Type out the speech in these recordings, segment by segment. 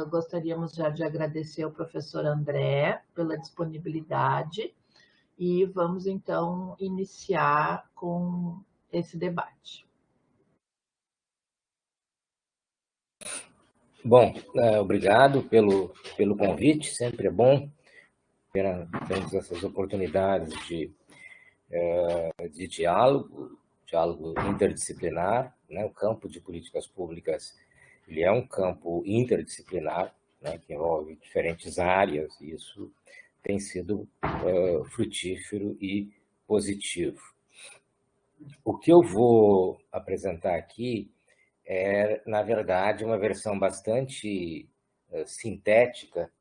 gostaríamos já de agradecer ao professor André pela disponibilidade e vamos, então, iniciar com esse debate. Bom, obrigado pelo convite, sempre é bom termos essas oportunidades de diálogo interdisciplinar, né? O campo de políticas públicas, ele é um campo interdisciplinar, né? Que envolve diferentes áreas, e isso tem sido frutífero e positivo. O que eu vou apresentar aqui é, na verdade, uma versão bastante sintética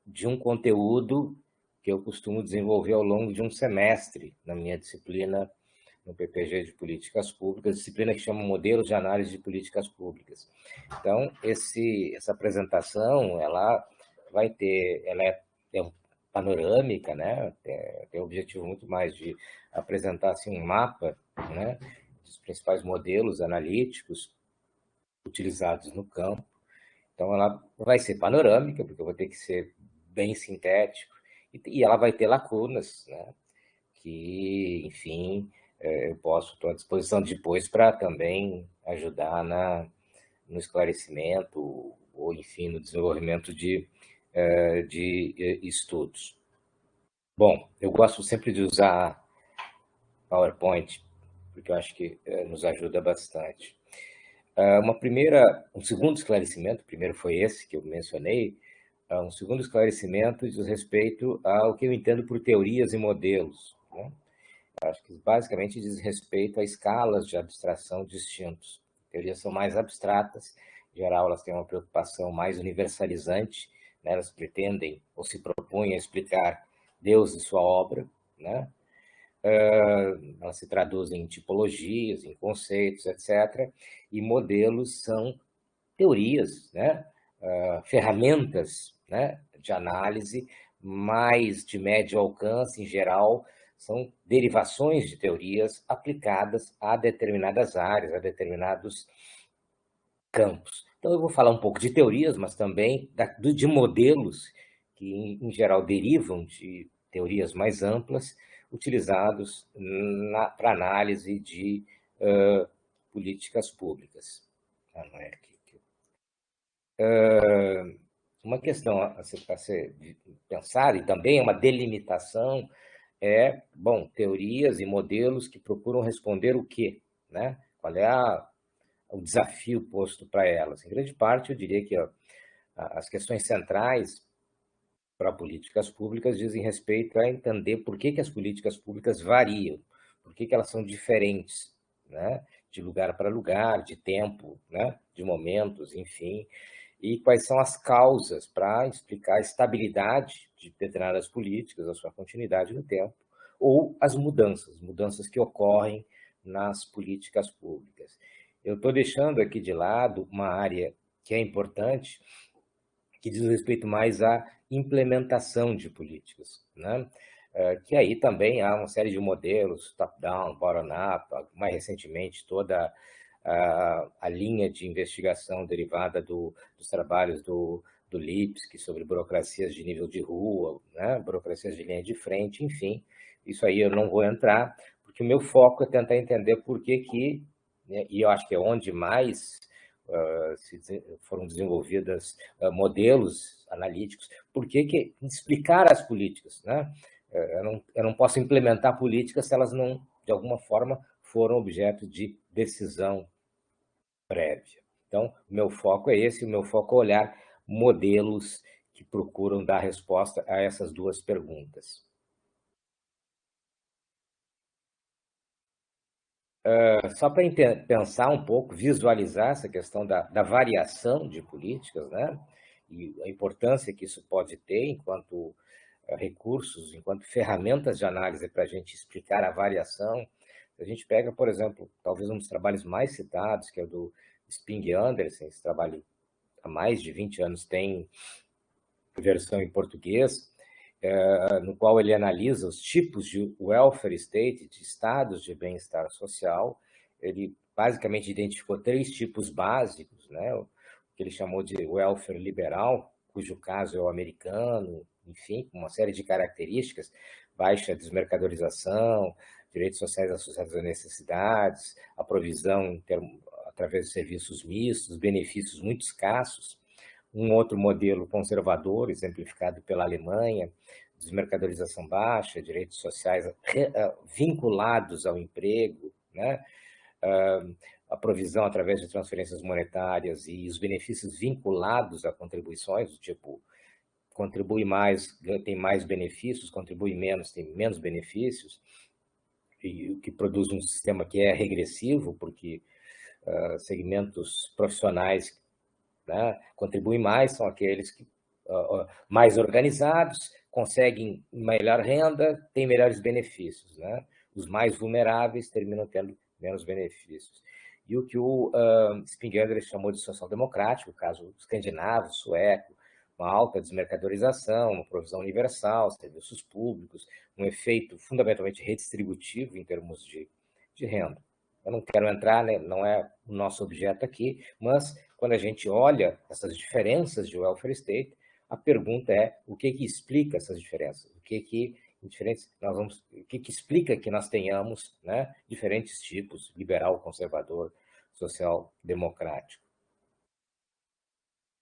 de um conteúdo que eu costumo desenvolver ao longo de um semestre na minha disciplina no PPG de Políticas Públicas, disciplina que chama Modelos de Análise de Políticas Públicas. Então, essa apresentação, ela é panorâmica, né? Tem o objetivo muito mais de apresentar assim, um mapa, né, dos principais modelos analíticos utilizados no campo. Então, ela vai ser panorâmica, porque eu vou ter que ser bem sintético, e ela vai ter lacunas, né? Que, enfim, estou à disposição depois para também ajudar no esclarecimento ou, enfim, no desenvolvimento de estudos. Bom, eu gosto sempre de usar PowerPoint, porque eu acho que nos ajuda bastante. Um segundo esclarecimento, o primeiro foi esse que eu mencionei, um segundo esclarecimento diz respeito ao que eu entendo por teorias e modelos, né? Acho que basicamente diz respeito a escalas de abstração distintos. Teorias são mais abstratas, em geral elas têm uma preocupação mais universalizante, né? Elas pretendem ou se propõem a explicar Deus e sua obra, né? Elas se traduzem em tipologias, em conceitos, etc. E modelos são teorias, né? Ferramentas, né, de análise mais de médio alcance, em geral, são derivações de teorias aplicadas a determinadas áreas, a determinados campos. Então, eu vou falar um pouco de teorias, mas também de modelos que, em geral, derivam de teorias mais amplas, utilizados para análise de políticas públicas. Não é aqui. Uma questão a ser pensada, e também uma delimitação, bom, teorias e modelos que procuram responder o quê, né? Qual é o desafio posto para elas? Em grande parte, eu diria que as questões centrais para políticas públicas dizem respeito a entender por que as políticas públicas variam, por que elas são diferentes, né? De lugar para lugar, de tempo, né? De momentos, enfim, e quais são as causas para explicar a estabilidade de determinadas políticas, a sua continuidade no tempo, ou as mudanças que ocorrem nas políticas públicas. Eu estou deixando aqui de lado uma área que é importante, que diz respeito mais à implementação de políticas, né? Que aí também há uma série de modelos, top-down, bottom-up, mais recentemente toda a linha de investigação derivada dos trabalhos do Lipsky sobre burocracias de nível de rua, né? Burocracias de linha de frente, enfim. Isso aí eu não vou entrar, porque o meu foco é tentar entender por que, né, e eu acho que é onde mais foram desenvolvidas modelos analíticos, por que explicar as políticas, né? Eu não posso implementar políticas se elas não, de alguma forma, foram objeto de decisão prévia. Então, o meu foco é esse, o meu foco é olhar modelos que procuram dar resposta a essas duas perguntas. Só para pensar um pouco, visualizar essa questão da variação de políticas, né? E a importância que isso pode ter enquanto recursos, enquanto ferramentas de análise para a gente explicar a variação. A gente pega, por exemplo, talvez um dos trabalhos mais citados, que é o do Sping Andersen, esse trabalho há mais de 20 anos tem versão em português, no qual ele analisa os tipos de welfare state, de estados de bem-estar social. Ele basicamente identificou 3 tipos básicos, né? O que ele chamou de welfare liberal, cujo caso é o americano, enfim, com uma série de características, baixa desmercadorização, direitos sociais associados a necessidades, a provisão através de serviços mistos, benefícios muito escassos. Um outro modelo conservador, exemplificado pela Alemanha, desmercadorização baixa, direitos sociais vinculados ao emprego, né? A provisão através de transferências monetárias e os benefícios vinculados a contribuições, do tipo, contribui mais, tem mais benefícios, contribui menos, tem menos benefícios, e o que produz um sistema que é regressivo, porque segmentos profissionais, né, contribuem mais, são aqueles que, mais organizados, conseguem melhor renda, têm melhores benefícios, né? Os mais vulneráveis terminam tendo menos benefícios. E o que o Spengler chamou de social-democrático, o caso escandinavo, sueco, uma alta desmercadorização, uma provisão universal, serviços públicos, um efeito fundamentalmente redistributivo em termos de renda. Eu não quero entrar, né, não é o nosso objeto aqui, mas quando a gente olha essas diferenças de welfare state, a pergunta é o que explica essas diferenças? O que explica que nós tenhamos, né, diferentes tipos, liberal, conservador, social, democrático?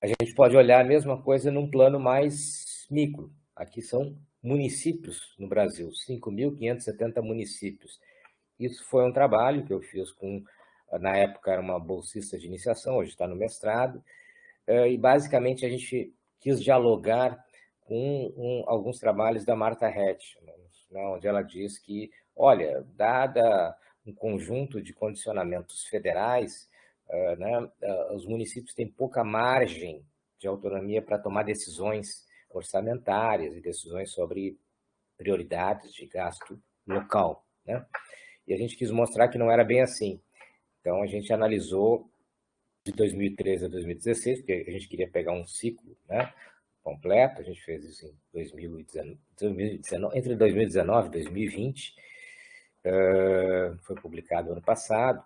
A gente pode olhar a mesma coisa num plano mais micro. Aqui são municípios no Brasil, 5.570 municípios. Isso foi um trabalho que eu fiz com, na época era uma bolsista de iniciação, hoje está no mestrado, e basicamente a gente quis dialogar com alguns trabalhos da Martha Hatch, né, onde ela diz que, olha, dada um conjunto de condicionamentos federais, né, os municípios têm pouca margem de autonomia para tomar decisões orçamentárias e decisões sobre prioridades de gasto local, né? E a gente quis mostrar que não era bem assim. Então, a gente analisou de 2013 a 2016, porque a gente queria pegar um ciclo, né, completo. A gente fez isso em 2019, entre 2019 e 2020. Foi publicado ano passado.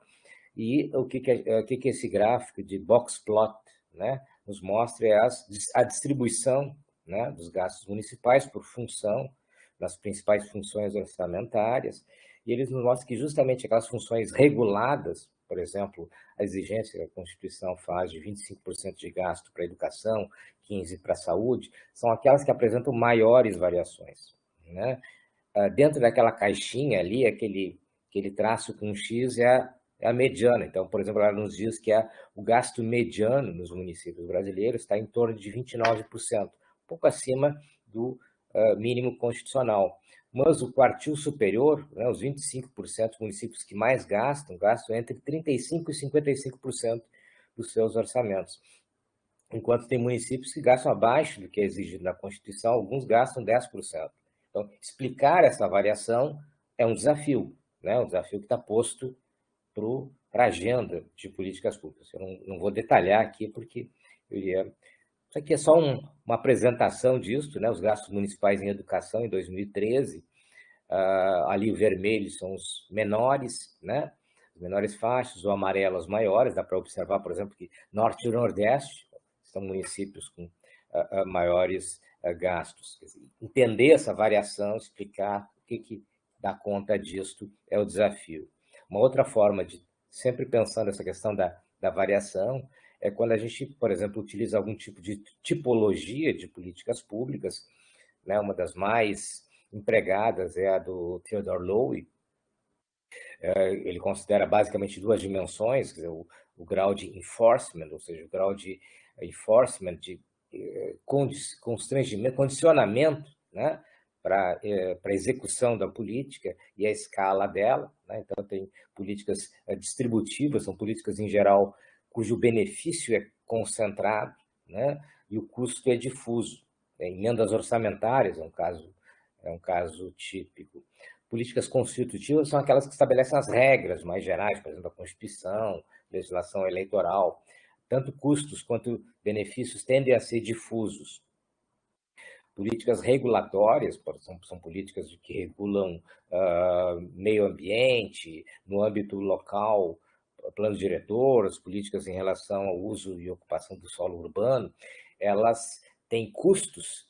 E o que esse gráfico de box plot, né, nos mostra é a distribuição, né, dos gastos municipais por função, das principais funções orçamentárias, e eles nos mostram que justamente aquelas funções reguladas, por exemplo, a exigência que a Constituição faz de 25% de gasto para a educação, 15% para a saúde, são aquelas que apresentam maiores variações, né? Dentro daquela caixinha ali, aquele traço com X é a mediana. Então, por exemplo, ela nos diz que o gasto mediano nos municípios brasileiros está em torno de 29%, um pouco acima do mínimo constitucional. Mas o quartil superior, né, os 25% dos municípios que mais gastam entre 35% e 55% dos seus orçamentos. Enquanto tem municípios que gastam abaixo do que é exigido na Constituição, alguns gastam 10%. Então, explicar essa variação é um desafio, né? Um desafio que está posto para a agenda de políticas públicas. Eu não vou detalhar aqui, porque isso aqui é só uma apresentação disso, né? Os gastos municipais em educação em 2013, ali o vermelho são os menores, né? As menores faixas, o amarelo as maiores. Dá para observar, por exemplo, que Norte e Nordeste são municípios com maiores gastos. Entender essa variação, explicar o que dá conta disto é o desafio. Uma outra forma de sempre pensar nessa questão da variação é quando a gente, por exemplo, utiliza algum tipo de tipologia de políticas públicas, né? Uma das mais empregadas é a do Theodore Lowy. Ele considera basicamente duas dimensões, quer dizer, o grau de enforcement, ou seja, o grau de enforcement, de constrangimento, condicionamento, né, para a execução da política e a escala dela, né? Então, tem políticas distributivas, são políticas, em geral, cujo benefício é concentrado, né, e o custo é difuso. Emendas orçamentárias é um caso típico. Políticas constitutivas são aquelas que estabelecem as regras mais gerais, por exemplo, a Constituição, legislação eleitoral. Tanto custos quanto benefícios tendem a ser difusos. Políticas regulatórias, por exemplo, são políticas que regulam meio ambiente, no âmbito local, plano diretor, as políticas em relação ao uso e ocupação do solo urbano, elas têm custos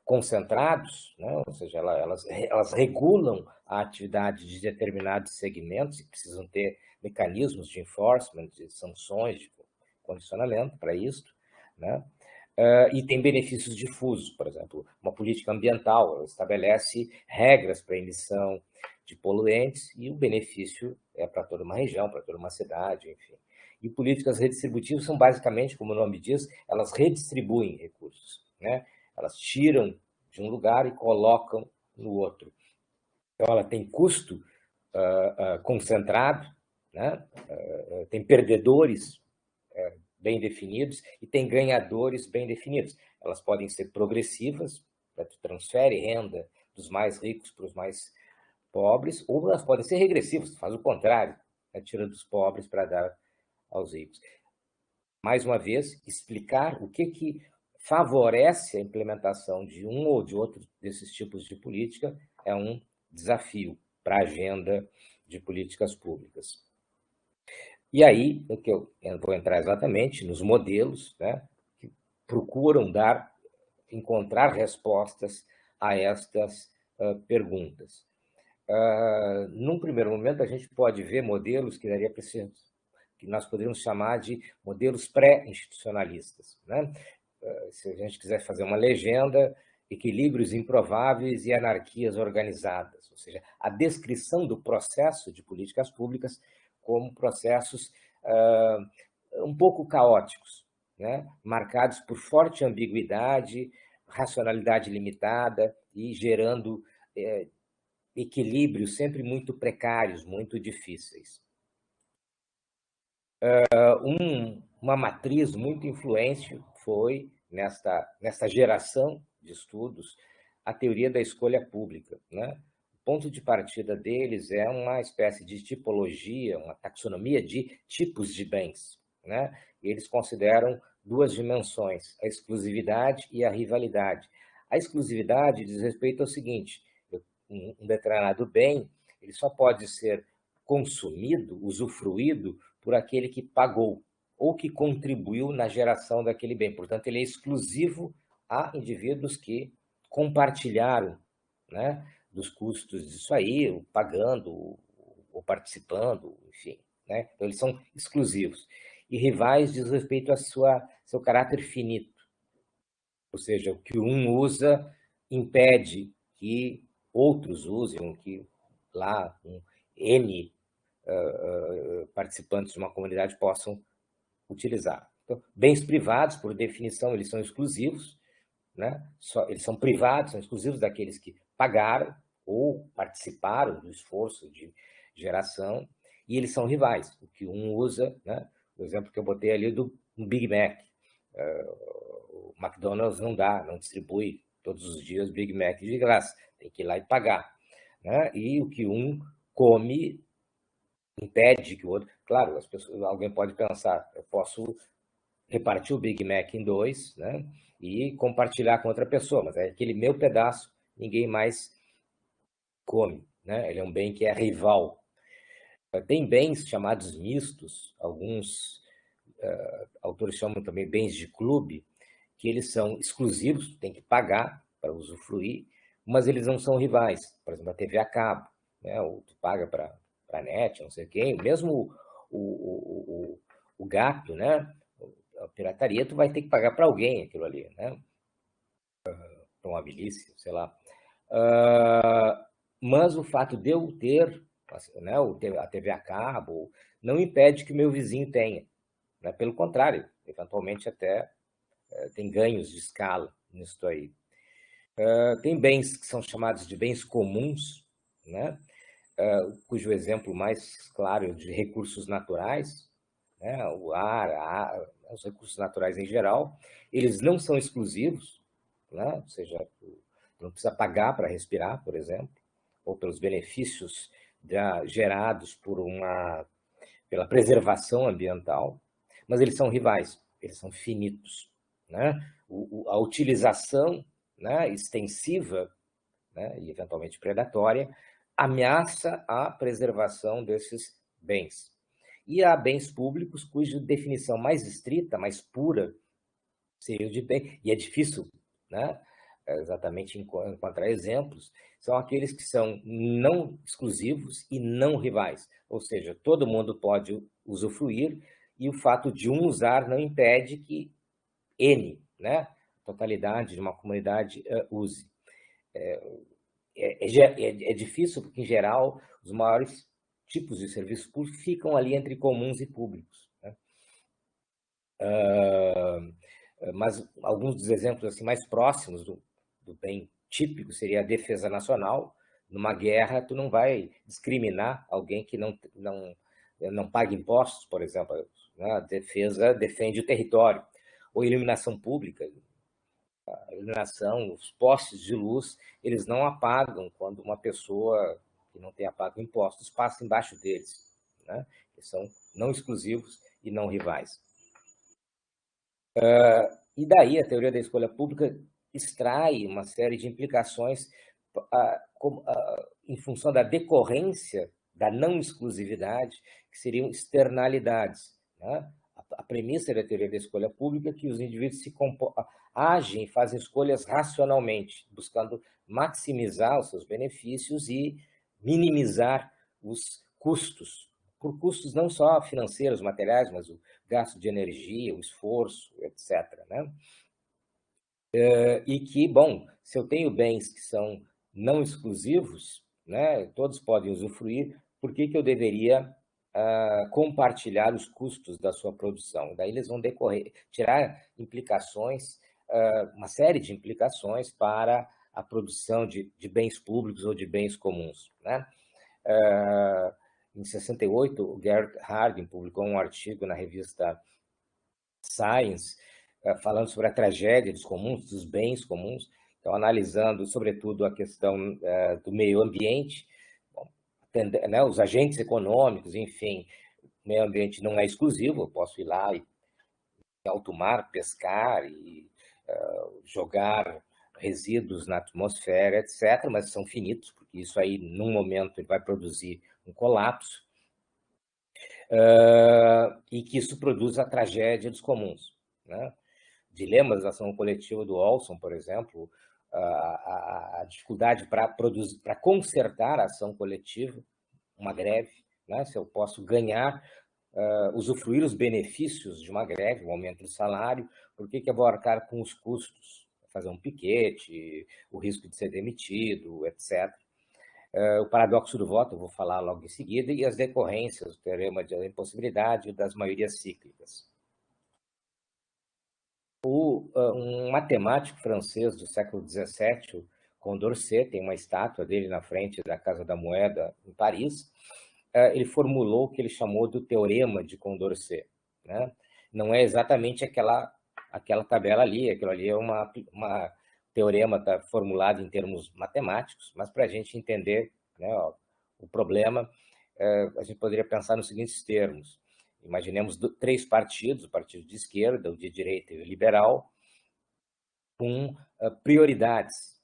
concentrados, né? Ou seja, elas regulam a atividade de determinados segmentos e precisam ter mecanismos de enforcement, de sanções, de condicionamento para isso, né? E tem benefícios difusos, por exemplo, uma política ambiental estabelece regras para a emissão de poluentes e o benefício é para toda uma região, para toda uma cidade, enfim. E políticas redistributivas são basicamente, como o nome diz, elas redistribuem recursos, né? Elas tiram de um lugar e colocam no outro. Então, ela tem custo concentrado, né? Tem perdedores bem definidos e tem ganhadores bem definidos. Elas podem ser progressivas, né? Tu transfere renda dos mais ricos para os mais pobres, ou elas podem ser regressivas, tu faz o contrário, né? Tira dos pobres para dar aos ricos. Mais uma vez, explicar o que favorece a implementação de um ou de outro desses tipos de política é um desafio para a agenda de políticas públicas. E aí, o que eu vou entrar exatamente nos modelos, né, que procuram encontrar respostas a estas perguntas. Num primeiro momento, a gente pode ver modelos que nós poderíamos chamar de modelos pré-institucionalistas, né? Se a gente quiser fazer uma legenda, equilíbrios improváveis e anarquias organizadas, ou seja, a descrição do processo de políticas públicas como processos um pouco caóticos, né? Marcados por forte ambiguidade, racionalidade limitada e gerando equilíbrios sempre muito precários, muito difíceis. Uma matriz muito influente foi, nesta geração de estudos, a teoria da escolha pública, né? O ponto de partida deles é uma espécie de tipologia, uma taxonomia de tipos de bens, né? E eles consideram duas dimensões, a exclusividade e a rivalidade. A exclusividade diz respeito ao seguinte: um determinado bem, ele só pode ser consumido, usufruído, por aquele que pagou ou que contribuiu na geração daquele bem. Portanto, ele é exclusivo a indivíduos que compartilharam, né, dos custos disso aí, ou pagando, ou participando, enfim, né? Então, eles são exclusivos. E rivais diz respeito a seu caráter finito. Ou seja, o que um usa impede que outros usem, que lá N participantes de uma comunidade possam utilizar. Então, bens privados, por definição, eles são exclusivos, né? Eles são privados, são exclusivos daqueles que pagaram ou participaram do esforço de geração, e eles são rivais. O que um usa, né? O exemplo que eu botei ali do Big Mac. O McDonald's não distribui todos os dias Big Mac de graça, tem que ir lá e pagar, né? E o que um come impede que o outro... Claro, alguém pode pensar, eu posso repartir o Big Mac em dois, né, e compartilhar com outra pessoa, mas é aquele meu pedaço, ninguém mais come, né? Ele é um bem que é rival. Tem bens chamados mistos, alguns autores chamam também bens de clube, que eles são exclusivos, tem que pagar para usufruir, mas eles não são rivais. Por exemplo, a TV a cabo, né? Ou tu paga para a net, não sei quem, mesmo o gato, né? A pirataria, tu vai ter que pagar para alguém aquilo ali, né? Para uma milícia, sei lá. Mas o fato de eu ter, né, a TV a cabo não impede que o meu vizinho tenha, né? Pelo contrário, eventualmente até tem ganhos de escala nisso aí. Tem bens que são chamados de bens comuns, né? Cujo exemplo mais claro é de recursos naturais, né? O ar, os recursos naturais em geral, eles não são exclusivos, né? Ou seja, não precisa pagar para respirar, por exemplo, ou pelos benefícios gerados pela preservação ambiental, mas eles são rivais, eles são finitos, né? A utilização, né, extensiva, né, e eventualmente predatória ameaça a preservação desses bens. E há bens públicos cuja definição mais estrita, mais pura, seria o de bem, e é difícil, né, exatamente encontrar exemplos, são aqueles que são não exclusivos e não rivais, ou seja, todo mundo pode usufruir e o fato de um usar não impede que N, né, a totalidade de uma comunidade use. É difícil porque, em geral, os maiores tipos de serviços públicos ficam ali entre comuns e públicos, né? Mas alguns dos exemplos assim, mais próximos do bem típico seria a defesa nacional. Numa guerra, tu não vai discriminar alguém que não paga impostos, por exemplo. Né? A defesa defende o território. Ou iluminação pública. A iluminação, os postes de luz, eles não apagam quando uma pessoa que não tem pago impostos passa embaixo deles. Né? Eles são não exclusivos e não rivais. E daí a teoria da escolha pública extrai uma série de implicações em função da decorrência da não exclusividade, que seriam externalidades. Né? A premissa da teoria da escolha pública é que os indivíduos agem e fazem escolhas racionalmente, buscando maximizar os seus benefícios e minimizar os custos, por custos não só financeiros, materiais, mas o gasto de energia, o esforço, etc. Né? E que, bom, se eu tenho bens que são não exclusivos, né, todos podem usufruir, por que eu deveria compartilhar os custos da sua produção? Daí eles vão tirar implicações, uma série de implicações para a produção de bens públicos ou de bens comuns. Né? Em 68, o Garrett Hardin publicou um artigo na revista Science, falando sobre a tragédia dos comuns, dos bens comuns, então analisando, sobretudo, a questão do meio ambiente, né, os agentes econômicos, enfim, o meio ambiente não é exclusivo, eu posso ir lá e em alto mar, pescar e jogar resíduos na atmosfera, etc., mas são finitos, porque isso aí, num momento, ele vai produzir um colapso, e que isso produz a tragédia dos comuns. Né? Dilemas da ação coletiva do Olson, por exemplo, a dificuldade para consertar a ação coletiva, uma greve, né? Se eu posso ganhar, usufruir os benefícios de uma greve, um aumento de salário, por que eu vou arcar com os custos? Fazer um piquete, o risco de ser demitido, etc. O paradoxo do voto, eu vou falar logo em seguida, e as decorrências do teorema da impossibilidade e das maiorias cíclicas. Um matemático francês do século XVII, o Condorcet, tem uma estátua dele na frente da Casa da Moeda, em Paris, ele formulou o que ele chamou do teorema de Condorcet. Né? Não é exatamente aquela tabela ali, aquilo ali é uma teorema tá formulado em termos matemáticos, mas para a gente entender, né, o problema, a gente poderia pensar nos seguintes termos. Imaginemos três partidos, o partido de esquerda, o de direita e o liberal, com prioridades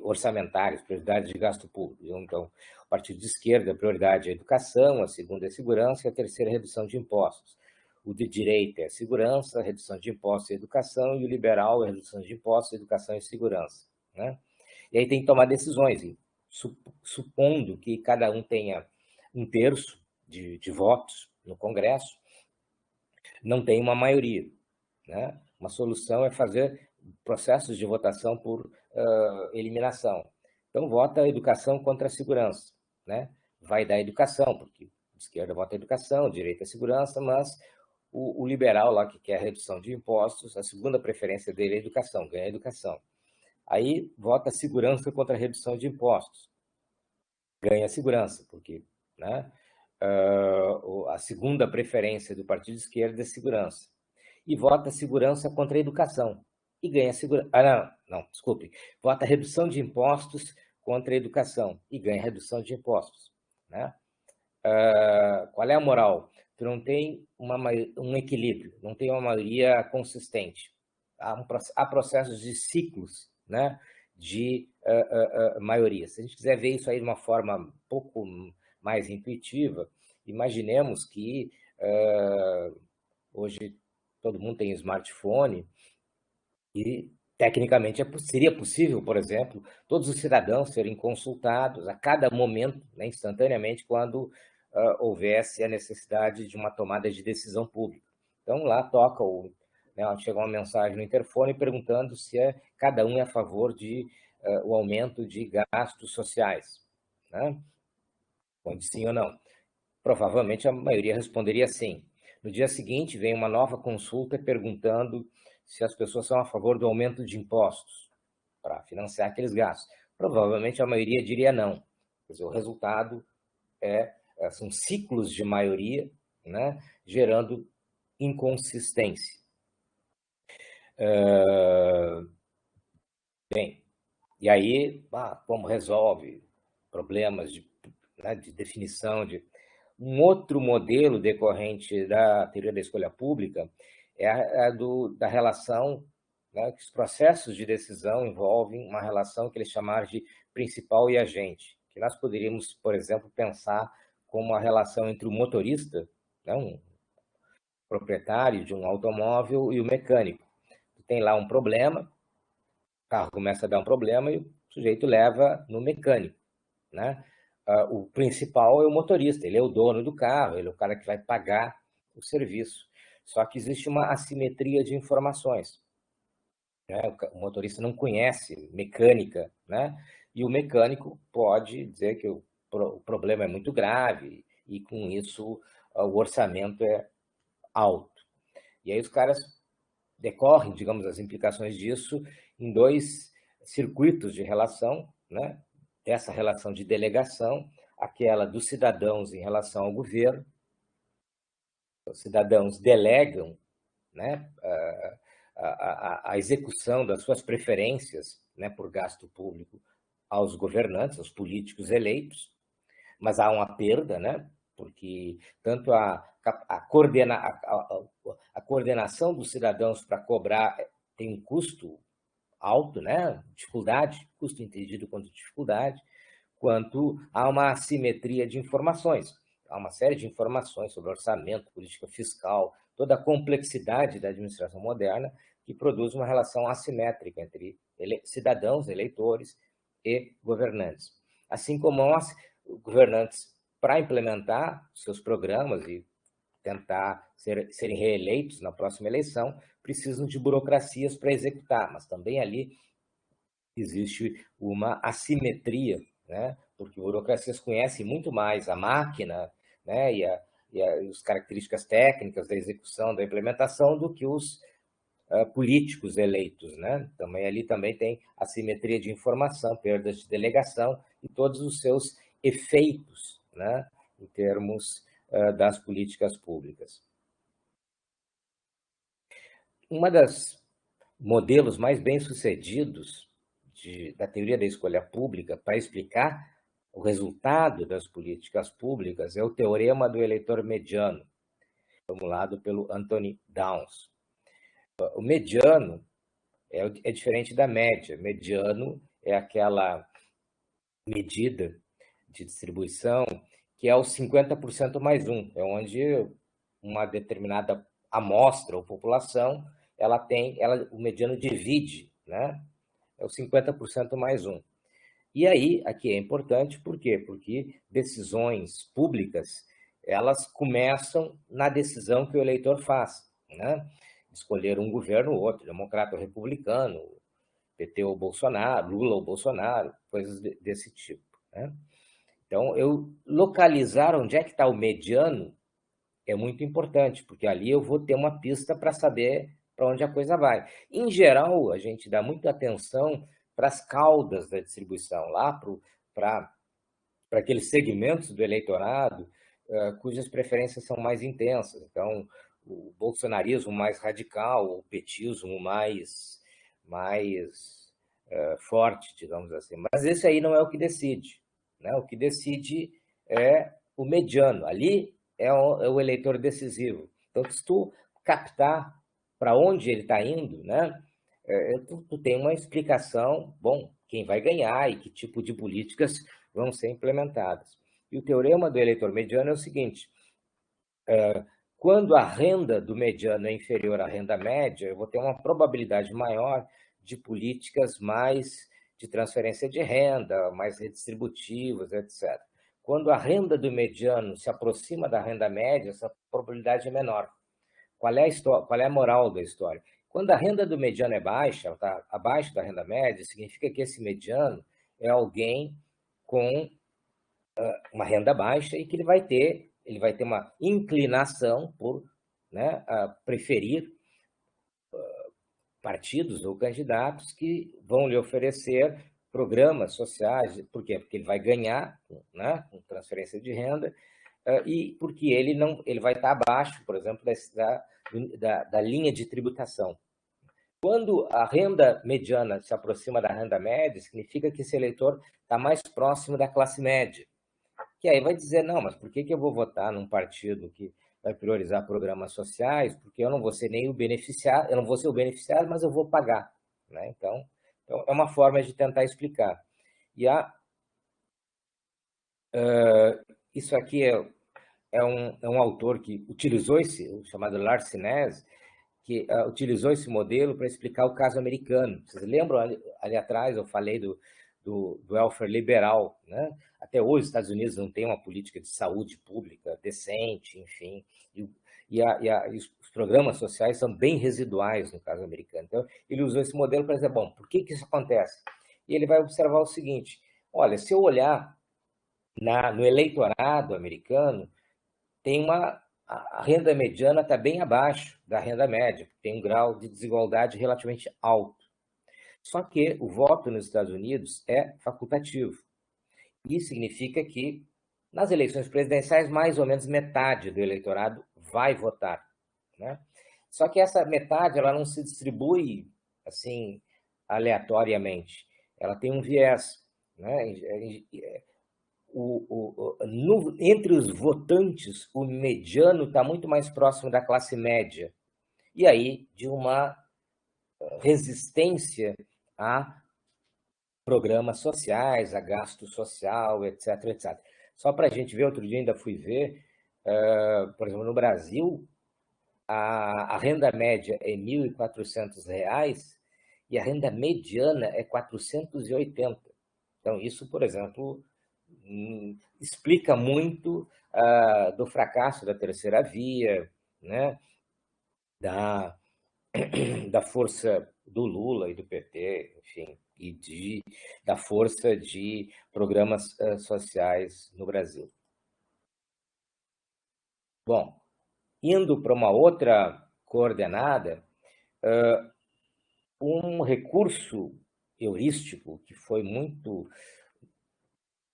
orçamentárias, prioridades de gasto público. Então, o partido de esquerda, a prioridade é a educação, a segunda é a segurança e a terceira é a redução de impostos. O de direita é a segurança, a redução de impostos e educação, e o liberal é a redução de impostos, educação e segurança. Né? E aí tem que tomar decisões, supondo que cada um tenha um terço de votos no Congresso, não tem uma maioria. Né? Uma solução é fazer processos de votação por eliminação. Então, vota a educação contra a segurança. Né? Vai dar educação, porque a esquerda vota a educação, a direita a segurança, mas o liberal lá que quer a redução de impostos, a segunda preferência dele é a educação, ganha a educação. Aí, vota a segurança contra a redução de impostos. Ganha a segurança, porque, né, a segunda preferência do partido de esquerda é segurança. E vota segurança contra a educação. E ganha segurança. Desculpe. Vota redução de impostos contra a educação. E ganha redução de impostos. Né? Qual é a moral? Tu não tem um equilíbrio, não tem uma maioria consistente. Há processos de ciclos, né, de maioria. Se a gente quiser ver isso aí de uma forma um pouco mais intuitiva, Imaginemos que hoje todo mundo tem smartphone e, tecnicamente, seria possível, por exemplo, todos os cidadãos serem consultados a cada momento, né, instantaneamente, quando houvesse a necessidade de uma tomada de decisão pública. Então, lá toca, chega uma mensagem no interfone perguntando se cada um é a favor de o aumento de gastos sociais, né? Responde sim ou não. Provavelmente a maioria responderia sim. No dia seguinte, vem uma nova consulta perguntando se as pessoas são a favor do aumento de impostos para financiar aqueles gastos. Provavelmente a maioria diria não. Quer dizer, o resultado são ciclos de maioria, né, gerando inconsistência. Bem, e aí, como resolve problemas de definição de... Um outro modelo decorrente da teoria da escolha pública é da relação, né, que os processos de decisão envolvem uma relação que eles chamaram de principal e agente, que nós poderíamos, por exemplo, pensar como a relação entre o motorista, né, um proprietário de um automóvel, e o mecânico. Tem lá um problema, o carro começa a dar um problema e o sujeito leva no mecânico, né? O principal é o motorista, ele é o dono do carro, ele é o cara que vai pagar o serviço. Só que existe uma assimetria de informações, né? O motorista não conhece mecânica, né? E o mecânico pode dizer que o problema é muito grave e, com isso, o orçamento é alto. E aí os caras decorrem, digamos, as implicações disso em dois circuitos de relação, né? Dessa relação de delegação, aquela dos cidadãos em relação ao governo. Os cidadãos delegam, né, a execução das suas preferências, né, por gasto público aos governantes, aos políticos eleitos, mas há uma perda, né, porque tanto a coordenação dos cidadãos para cobrar tem um custo alto, né, dificuldade, custo entendido quanto dificuldade, quanto há uma assimetria de informações. Há uma série de informações sobre orçamento, política fiscal, toda a complexidade da administração moderna que produz uma relação assimétrica entre cidadãos, eleitores e governantes. Assim como governantes, para implementar seus programas e tentar serem reeleitos na próxima eleição, precisam de burocracias para executar, mas também ali existe uma assimetria, né? Porque burocracias conhecem muito mais a máquina, né? e as características técnicas da execução, da implementação, do que os políticos eleitos, né? Também ali também tem assimetria de informação, perdas de delegação e todos os seus efeitos, né? Em termos das políticas públicas. Uma das modelos mais bem-sucedidos da teoria da escolha pública para explicar o resultado das políticas públicas é o teorema do eleitor mediano, formulado pelo Anthony Downs. O mediano é diferente da média. Mediano é aquela medida de distribuição que é os 50% mais um, é onde uma determinada amostra ou população, o mediano divide, né? É o 50% mais um. E aí, aqui é importante, por quê? Porque decisões públicas, elas começam na decisão que o eleitor faz, né? Escolher um governo ou outro, democrata ou republicano, PT ou Bolsonaro, Lula ou Bolsonaro, coisas desse tipo, né? Então, eu localizar onde é que está o mediano é muito importante, porque ali eu vou ter uma pista para saber para onde a coisa vai. Em geral, a gente dá muita atenção para as caudas da distribuição, lá para aqueles segmentos do eleitorado cujas preferências são mais intensas. Então, o bolsonarismo mais radical, o petismo mais forte, digamos assim. Mas esse aí não é o que decide, né? O que decide é o mediano. Ali é o eleitor decisivo. Então, se tu captar para onde ele está indo, né? Tu tem uma explicação, bom, quem vai ganhar e que tipo de políticas vão ser implementadas. E o teorema do eleitor mediano é o seguinte: quando a renda do mediano é inferior à renda média, eu vou ter uma probabilidade maior de políticas mais de transferência de renda, mais redistributivas, etc. Quando a renda do mediano se aproxima da renda média, essa probabilidade é menor. Qual é a história, qual é a moral da história? Quando a renda do mediano é baixa, está abaixo da renda média, significa que esse mediano é alguém com uma renda baixa e que ele vai ter uma inclinação por, né, preferir partidos ou candidatos que vão lhe oferecer programas sociais. Por quê? Porque ele vai ganhar, né, com transferência de renda, e porque ele vai estar abaixo, por exemplo, da linha de tributação. Quando a renda mediana se aproxima da renda média, significa que esse eleitor está mais próximo da classe média. Que aí vai dizer, não, mas por que eu vou votar num partido que vai priorizar programas sociais? Porque eu não vou ser nem o beneficiário, eu não vou ser o beneficiário, mas eu vou pagar. Né? Então, é uma forma de tentar explicar. E isso aqui é um autor que utilizou o chamado Larsinese, que utilizou esse modelo para explicar o caso americano. Vocês lembram, ali atrás, eu falei do welfare liberal, né? Até hoje, os Estados Unidos não têm uma política de saúde pública decente, enfim, e os programas sociais são bem residuais no caso americano. Então, ele usou esse modelo para dizer, bom, por que isso acontece? E ele vai observar o seguinte: olha, se eu olhar no eleitorado americano, a renda mediana está bem abaixo da renda média, tem um grau de desigualdade relativamente alto. Só que o voto nos Estados Unidos é facultativo. Isso significa que, nas eleições presidenciais, mais ou menos metade do eleitorado vai votar. Né? Só que essa metade ela não se distribui assim aleatoriamente. Ela tem um viés. Né? Entre os votantes, o mediano está muito mais próximo da classe média. E aí, de uma resistência a programas sociais, a gasto social, etc, etc. Só para a gente ver, outro dia ainda fui ver, por exemplo, no Brasil, a renda média é R$ 1.400 e a renda mediana é 480. Então, isso, por exemplo, explica muito do fracasso da terceira via, né? da força do Lula e do PT, enfim, e da força de programas sociais no Brasil. Bom, indo para uma outra coordenada, um recurso heurístico que foi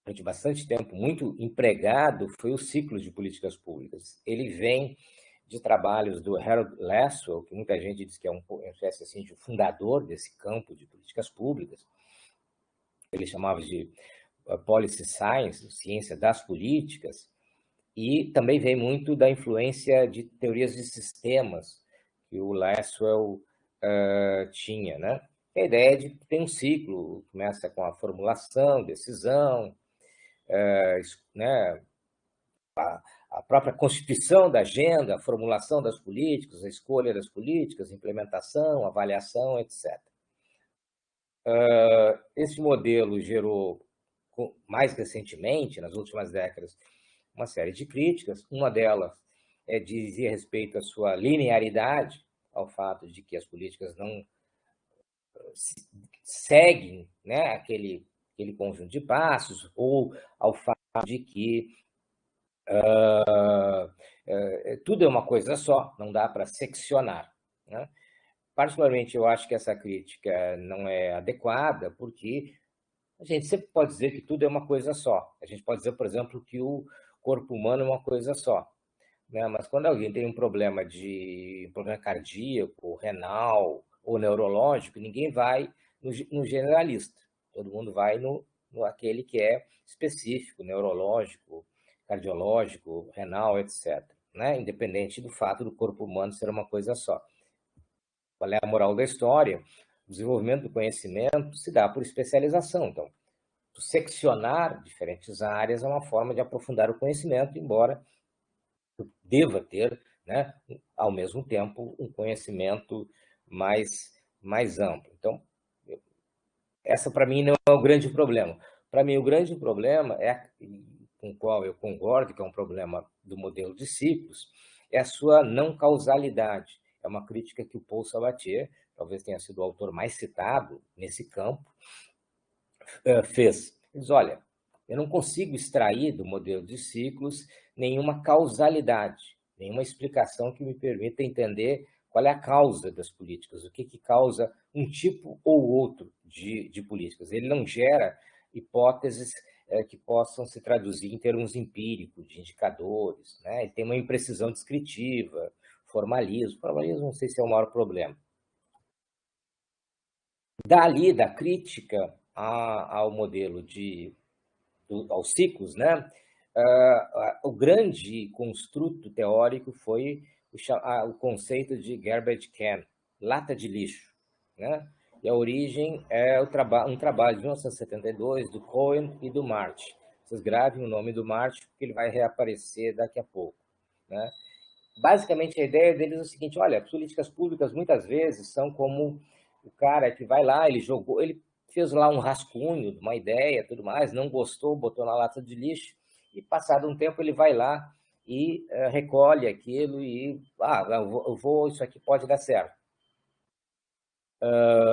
durante bastante tempo, muito empregado, foi o ciclo de políticas públicas. Ele vem de trabalhos do Harold Lasswell, que muita gente diz que é uma espécie assim, de fundador desse campo de políticas públicas. Ele chamava de Policy Science, ciência das políticas, e também vem muito da influência de teorias de sistemas que o Lasswell tinha, né? A ideia é de que tem um ciclo, começa com a formulação, decisão, né? A própria constituição da agenda, a formulação das políticas, a escolha das políticas, implementação, avaliação, etc. Esse modelo gerou, mais recentemente, nas últimas décadas, uma série de críticas. Uma delas dizia respeito à sua linearidade, ao fato de que as políticas não seguem, né, aquele conjunto de passos, ou ao fato de que tudo é uma coisa só, não dá para seccionar. Né? Particularmente, eu acho que essa crítica não é adequada, porque a gente sempre pode dizer que tudo é uma coisa só. A gente pode dizer, por exemplo, que o corpo humano é uma coisa só. Né? Mas quando alguém tem um problema cardíaco, renal ou neurológico, ninguém vai no generalista. Todo mundo vai no aquele que é específico, neurológico, cardiológico, renal, etc. Né? Independente do fato do corpo humano ser uma coisa só. Qual é a moral da história? O desenvolvimento do conhecimento se dá por especialização. Então, seccionar diferentes áreas é uma forma de aprofundar o conhecimento, embora eu deva ter, né, ao mesmo tempo, um conhecimento mais amplo. Então, essa para mim não é o grande problema. Para mim, o grande problema é, com o qual eu concordo que é um problema do modelo de ciclos, é a sua não causalidade. É uma crítica que o Paul Sabatier, talvez tenha sido o autor mais citado nesse campo, fez. Ele diz, olha, eu não consigo extrair do modelo de ciclos nenhuma causalidade, nenhuma explicação que me permita entender qual é a causa das políticas, o que causa um tipo ou outro de políticas. Ele não gera hipóteses que possam se traduzir em termos empíricos, de indicadores, né? Ele tem uma imprecisão descritiva, formalismo. Formalismo não sei se é o maior problema. Dali, da crítica ao modelo aos ciclos, né? O grande construto teórico foi o conceito de garbage can, lata de lixo, né? E a origem é um trabalho de 1972 do Cohen e do Marty. Vocês gravem o nome do Marty, porque ele vai reaparecer daqui a pouco, né? Basicamente, a ideia deles é o seguinte, olha, políticas públicas muitas vezes são como o cara que vai lá, ele fez lá um rascunho de uma ideia, tudo mais, não gostou, botou na lata de lixo, e passado um tempo ele vai lá e recolhe aquilo e, isso aqui pode dar certo.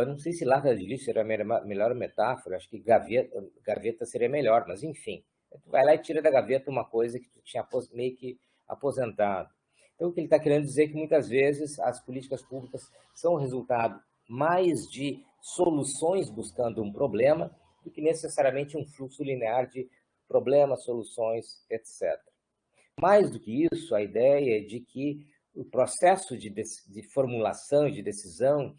Não sei se lata de lixo seria a melhor metáfora, acho que gaveta seria melhor, mas enfim. Tu vai lá e tira da gaveta uma coisa que tu tinha meio que aposentado. Então, o que ele está querendo dizer é que muitas vezes as políticas públicas são resultado mais de soluções buscando um problema do que necessariamente um fluxo linear de problemas, soluções, etc. Mais do que isso, a ideia é de que o processo de formulação e de decisão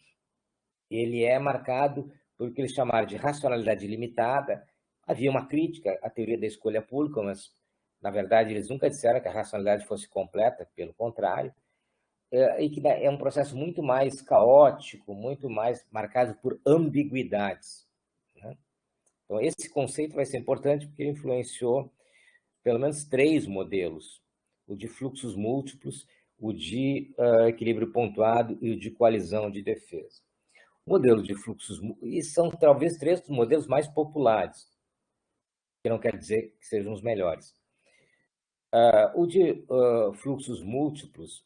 ele é marcado por o que eles chamaram de racionalidade limitada. Havia uma crítica à teoria da escolha pública, mas, na verdade, eles nunca disseram que a racionalidade fosse completa, pelo contrário, e que é um processo muito mais caótico, muito mais marcado por ambiguidades, né? Então, esse conceito vai ser importante porque ele influenciou pelo menos 3 modelos: o de fluxos múltiplos, o de equilíbrio pontuado e o de coalizão de defesa. Modelo de fluxos, e são talvez 3 dos modelos mais populares, que não quer dizer que sejam os melhores. O de fluxos múltiplos,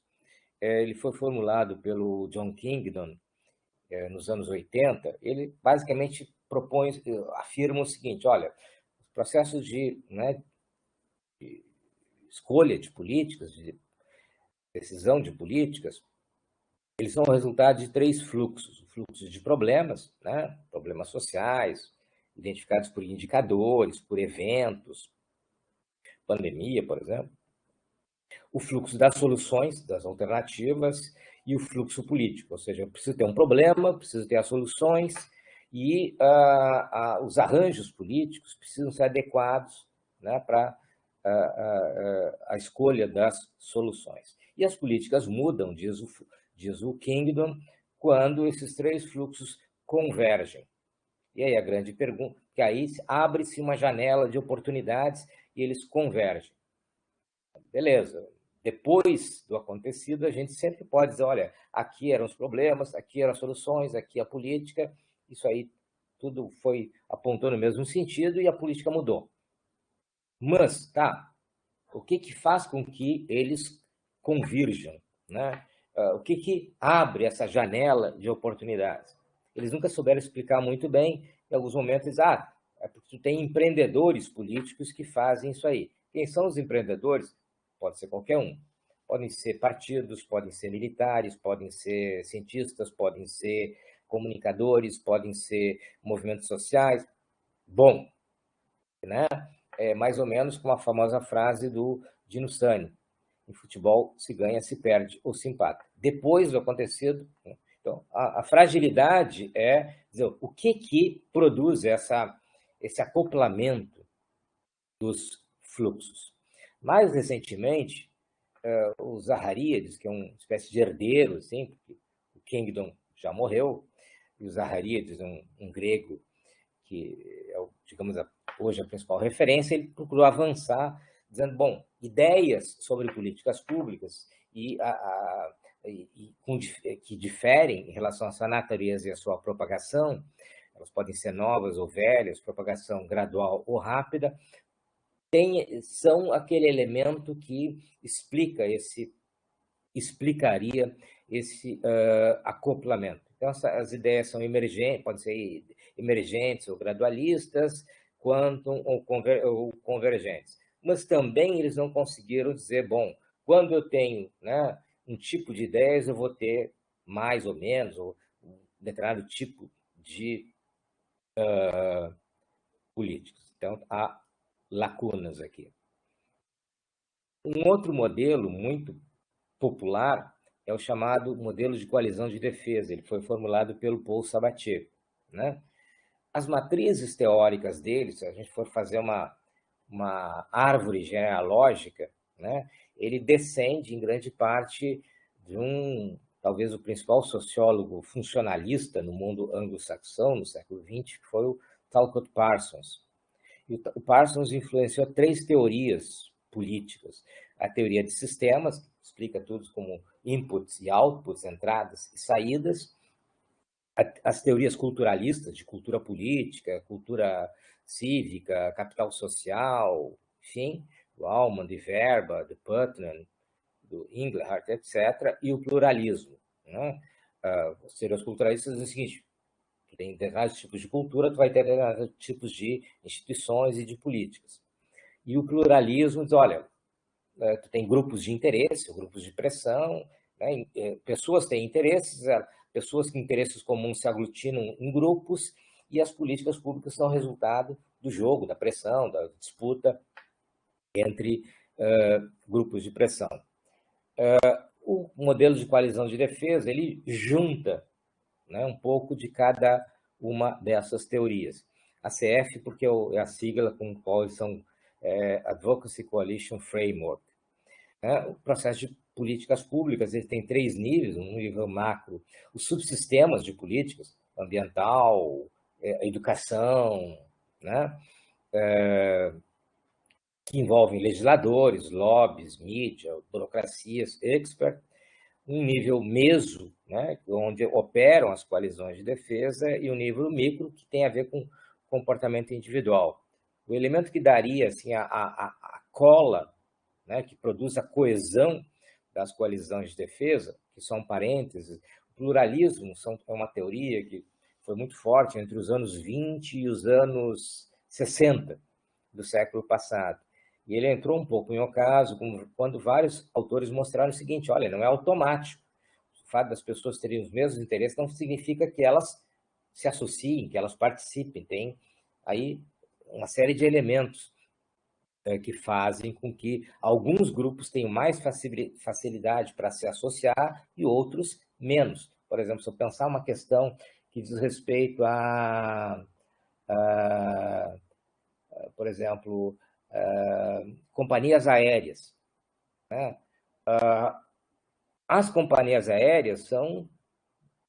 ele foi formulado pelo John Kingdon nos anos 80. Ele basicamente afirma o seguinte, olha, os processos de escolha de políticas, de decisão de políticas, eles são o resultado de 3 fluxos. O fluxo de problemas, né? Problemas sociais, identificados por indicadores, por eventos, pandemia, por exemplo. O fluxo das soluções, das alternativas, e o fluxo político, ou seja, eu preciso ter um problema, preciso ter as soluções, e os arranjos políticos precisam ser adequados, né, para a escolha das soluções. E as políticas mudam, diz o Kingdon, quando esses 3 fluxos convergem. E aí a grande pergunta, que aí abre-se uma janela de oportunidades e eles convergem. Beleza. Depois do acontecido, a gente sempre pode dizer, olha, aqui eram os problemas, aqui eram as soluções, aqui a política, isso aí tudo foi apontando no mesmo sentido e a política mudou. Mas, tá, o que faz com que eles convirjam, né? O que abre essa janela de oportunidades? Eles nunca souberam explicar muito bem. Em alguns momentos, é porque tem empreendedores políticos que fazem isso aí. Quem são os empreendedores? Pode ser qualquer um. Podem ser partidos, podem ser militares, podem ser cientistas, podem ser comunicadores, podem ser movimentos sociais. Bom, né? É mais ou menos como a famosa frase do Dino Sani: em futebol se ganha, se perde ou se empata. Depois do acontecido, né? Então, a fragilidade é dizer, o que produz esse acoplamento dos fluxos. Mais recentemente, o Zaharíades, que é uma espécie de herdeiro, assim, porque o Kingdon já morreu, e o Zaharíades, um grego que é, digamos, hoje a principal referência, ele procurou avançar, dizendo, bom, ideias sobre políticas públicas que diferem em relação à sua natureza e à sua propagação, elas podem ser novas ou velhas, propagação gradual ou rápida, são aquele elemento que explicaria esse acoplamento. Então, as ideias são emergentes, podem ser emergentes ou gradualistas, quantum ou convergentes. Mas também eles não conseguiram dizer, bom, quando eu tenho, né, um tipo de ideias, eu vou ter mais ou menos, ou um determinado tipo de políticos. Então, há lacunas aqui. Um outro modelo muito popular é o chamado modelo de coalizão de defesa. Ele foi formulado pelo Paul Sabatier, né? As matrizes teóricas dele, se a gente for fazer uma árvore genealógica, né, ele descende em grande parte de talvez o principal sociólogo funcionalista no mundo anglo-saxão, no século XX, que foi o Talcott Parsons. E o Parsons influenciou 3 teorias políticas. A teoria de sistemas, que explica tudo como inputs e outputs, entradas e saídas. As teorias culturalistas, de cultura política, cultura cívica, capital social, enfim, do Allman, de Verba, de Putnam, do Englehart, etc., e o pluralismo. Né? As teorias culturalistas dizem o seguinte: tu tem determinados tipos de cultura, tu vai ter determinados tipos de instituições e de políticas. E o pluralismo diz, olha, tu tem grupos de interesse, grupos de pressão, né? Pessoas têm interesses, pessoas com interesses comuns se aglutinam em grupos, e as políticas públicas são resultado do jogo, da pressão, da disputa entre grupos de pressão. O modelo de coalizão de defesa, ele junta, né, um pouco de cada uma dessas teorias. A CF, porque é a sigla com a qual são Advocacy Coalition Framework. O processo de políticas públicas ele tem 3 níveis, um nível macro, os subsistemas de políticas, ambiental, educação, né? Que envolvem legisladores, lobbies, mídia, burocracias, expert, um nível meso, né, onde operam as coalizões de defesa, e um nível micro, que tem a ver com comportamento individual. O elemento que daria assim, a cola, né, que produz a coesão das coalizões de defesa, que são parênteses, o pluralismo é uma teoria que foi muito forte entre os anos 20 e os anos 60 do século passado. E ele entrou um pouco em ocaso quando vários autores mostraram o seguinte: olha, não é automático. O fato das pessoas terem os mesmos interesses não significa que elas se associem, que elas participem. Tem aí uma série de elementos que fazem com que alguns grupos tenham mais facilidade para se associar e outros menos. Por exemplo, se eu pensar uma questão que diz respeito por exemplo, companhias aéreas, né? As companhias aéreas são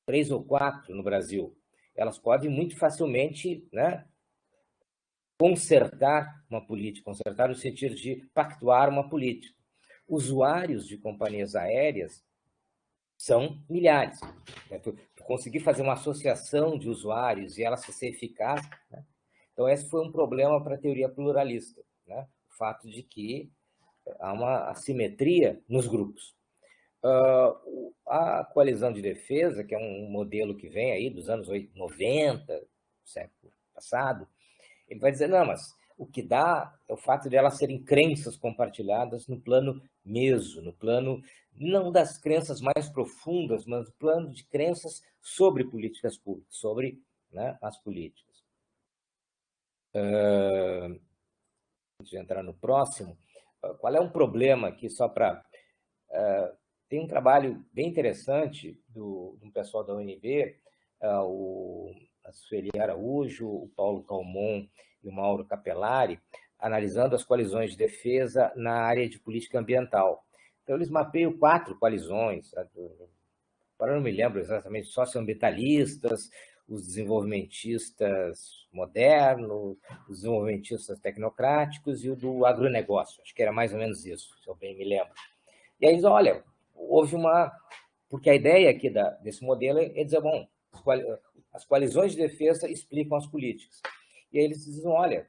3 ou 4 no Brasil. Elas podem muito facilmente, né, consertar uma política, consertar no sentido de pactuar uma política. Usuários de companhias aéreas são milhares. Né? Tu conseguir fazer uma associação de usuários e ela ser eficaz, né? Então, esse foi um problema para a teoria pluralista, né? O fato de que há uma assimetria nos grupos. A coalizão de defesa, que é um modelo que vem aí dos anos 90, do século passado, ele vai dizer, não, mas o que dá é o fato de elas serem crenças compartilhadas no plano meso, no plano não das crenças mais profundas, mas no plano de crenças sobre políticas públicas, sobre, né, as políticas. Antes de entrar no próximo, qual é um problema aqui, só para... tem um trabalho bem interessante do pessoal da UNB, a Sueli Araújo, o Paulo Calmon e o Mauro Capellari, analisando as coalizões de defesa na área de política ambiental. Então, eles mapeiam 4 coalizões, agora não me lembro exatamente, socioambientalistas, os desenvolvimentistas modernos, os desenvolvimentistas tecnocráticos e o do agronegócio. Acho que era mais ou menos isso, se eu bem me lembro. E aí, olha, houve uma... Porque a ideia aqui desse modelo é dizer, bom, as coalizões de defesa explicam as políticas. E aí eles dizem, olha,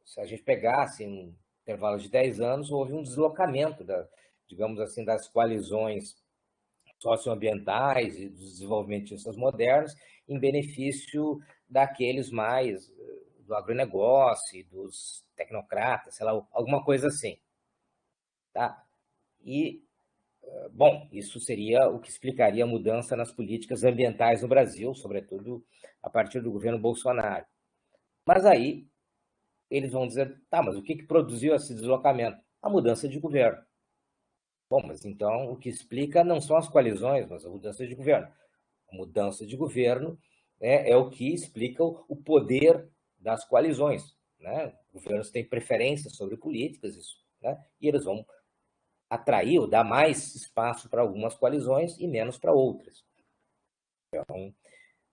se a gente pegasse um intervalo de 10 anos, houve um deslocamento, digamos assim, das coalizões socioambientais e dos desenvolvimentistas modernos em benefício daqueles mais do agronegócio, dos tecnocratas, sei lá, alguma coisa assim. Tá? E, bom, isso seria o que explicaria a mudança nas políticas ambientais no Brasil, sobretudo a partir do governo Bolsonaro. Mas aí eles vão dizer, tá, mas o que produziu esse deslocamento? A mudança de governo. Bom, mas então o que explica não são as coalizões, mas a mudança de governo. A mudança de governo é o que explica o poder das coalizões. Né? Governos têm preferências sobre políticas, isso, né? E eles vão atrair ou dar mais espaço para algumas coalizões e menos para outras. Então,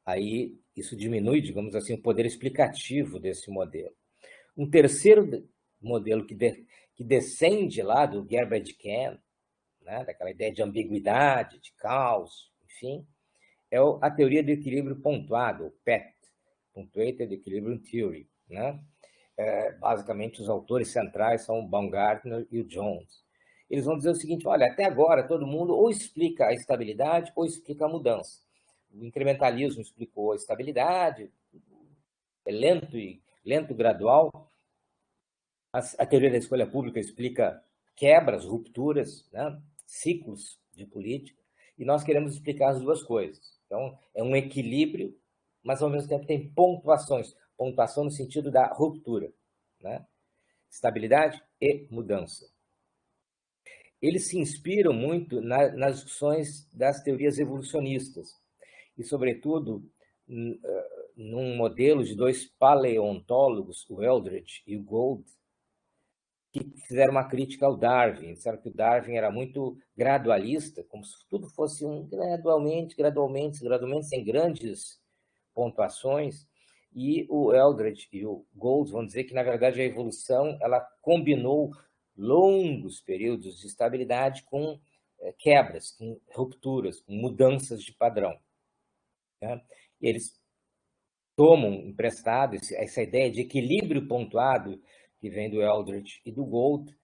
aí isso diminui, digamos assim, o poder explicativo desse modelo. Um terceiro modelo que descende lá do Gerbert Kahn, né, daquela ideia de ambiguidade, de caos, enfim, é a teoria do equilíbrio pontuado, o PET, Punctuated Equilibrium Theory. Né? Basicamente, os autores centrais são o Baumgartner e o Jones. Eles vão dizer o seguinte, olha, até agora todo mundo ou explica a estabilidade ou explica a mudança. O incrementalismo explicou a estabilidade, é lento e gradual. A teoria da escolha pública explica quebras, rupturas, né? Ciclos de política, e nós queremos explicar as duas coisas. Então, é um equilíbrio, mas ao mesmo tempo tem pontuações, pontuação no sentido da ruptura, né? Estabilidade e mudança. Eles se inspiram muito nas discussões das teorias evolucionistas, e, sobretudo, num modelo de dois paleontólogos, o Eldredge e o Gould, que fizeram uma crítica ao Darwin, disseram que o Darwin era muito gradualista, como se tudo fosse gradualmente, sem grandes pontuações, e o Eldredge e o Gould vão dizer que, na verdade, a evolução ela combinou longos períodos de estabilidade com quebras, com rupturas, com mudanças de padrão. Né? E eles tomam emprestado essa ideia de equilíbrio pontuado que vem do Eldredge e do Gould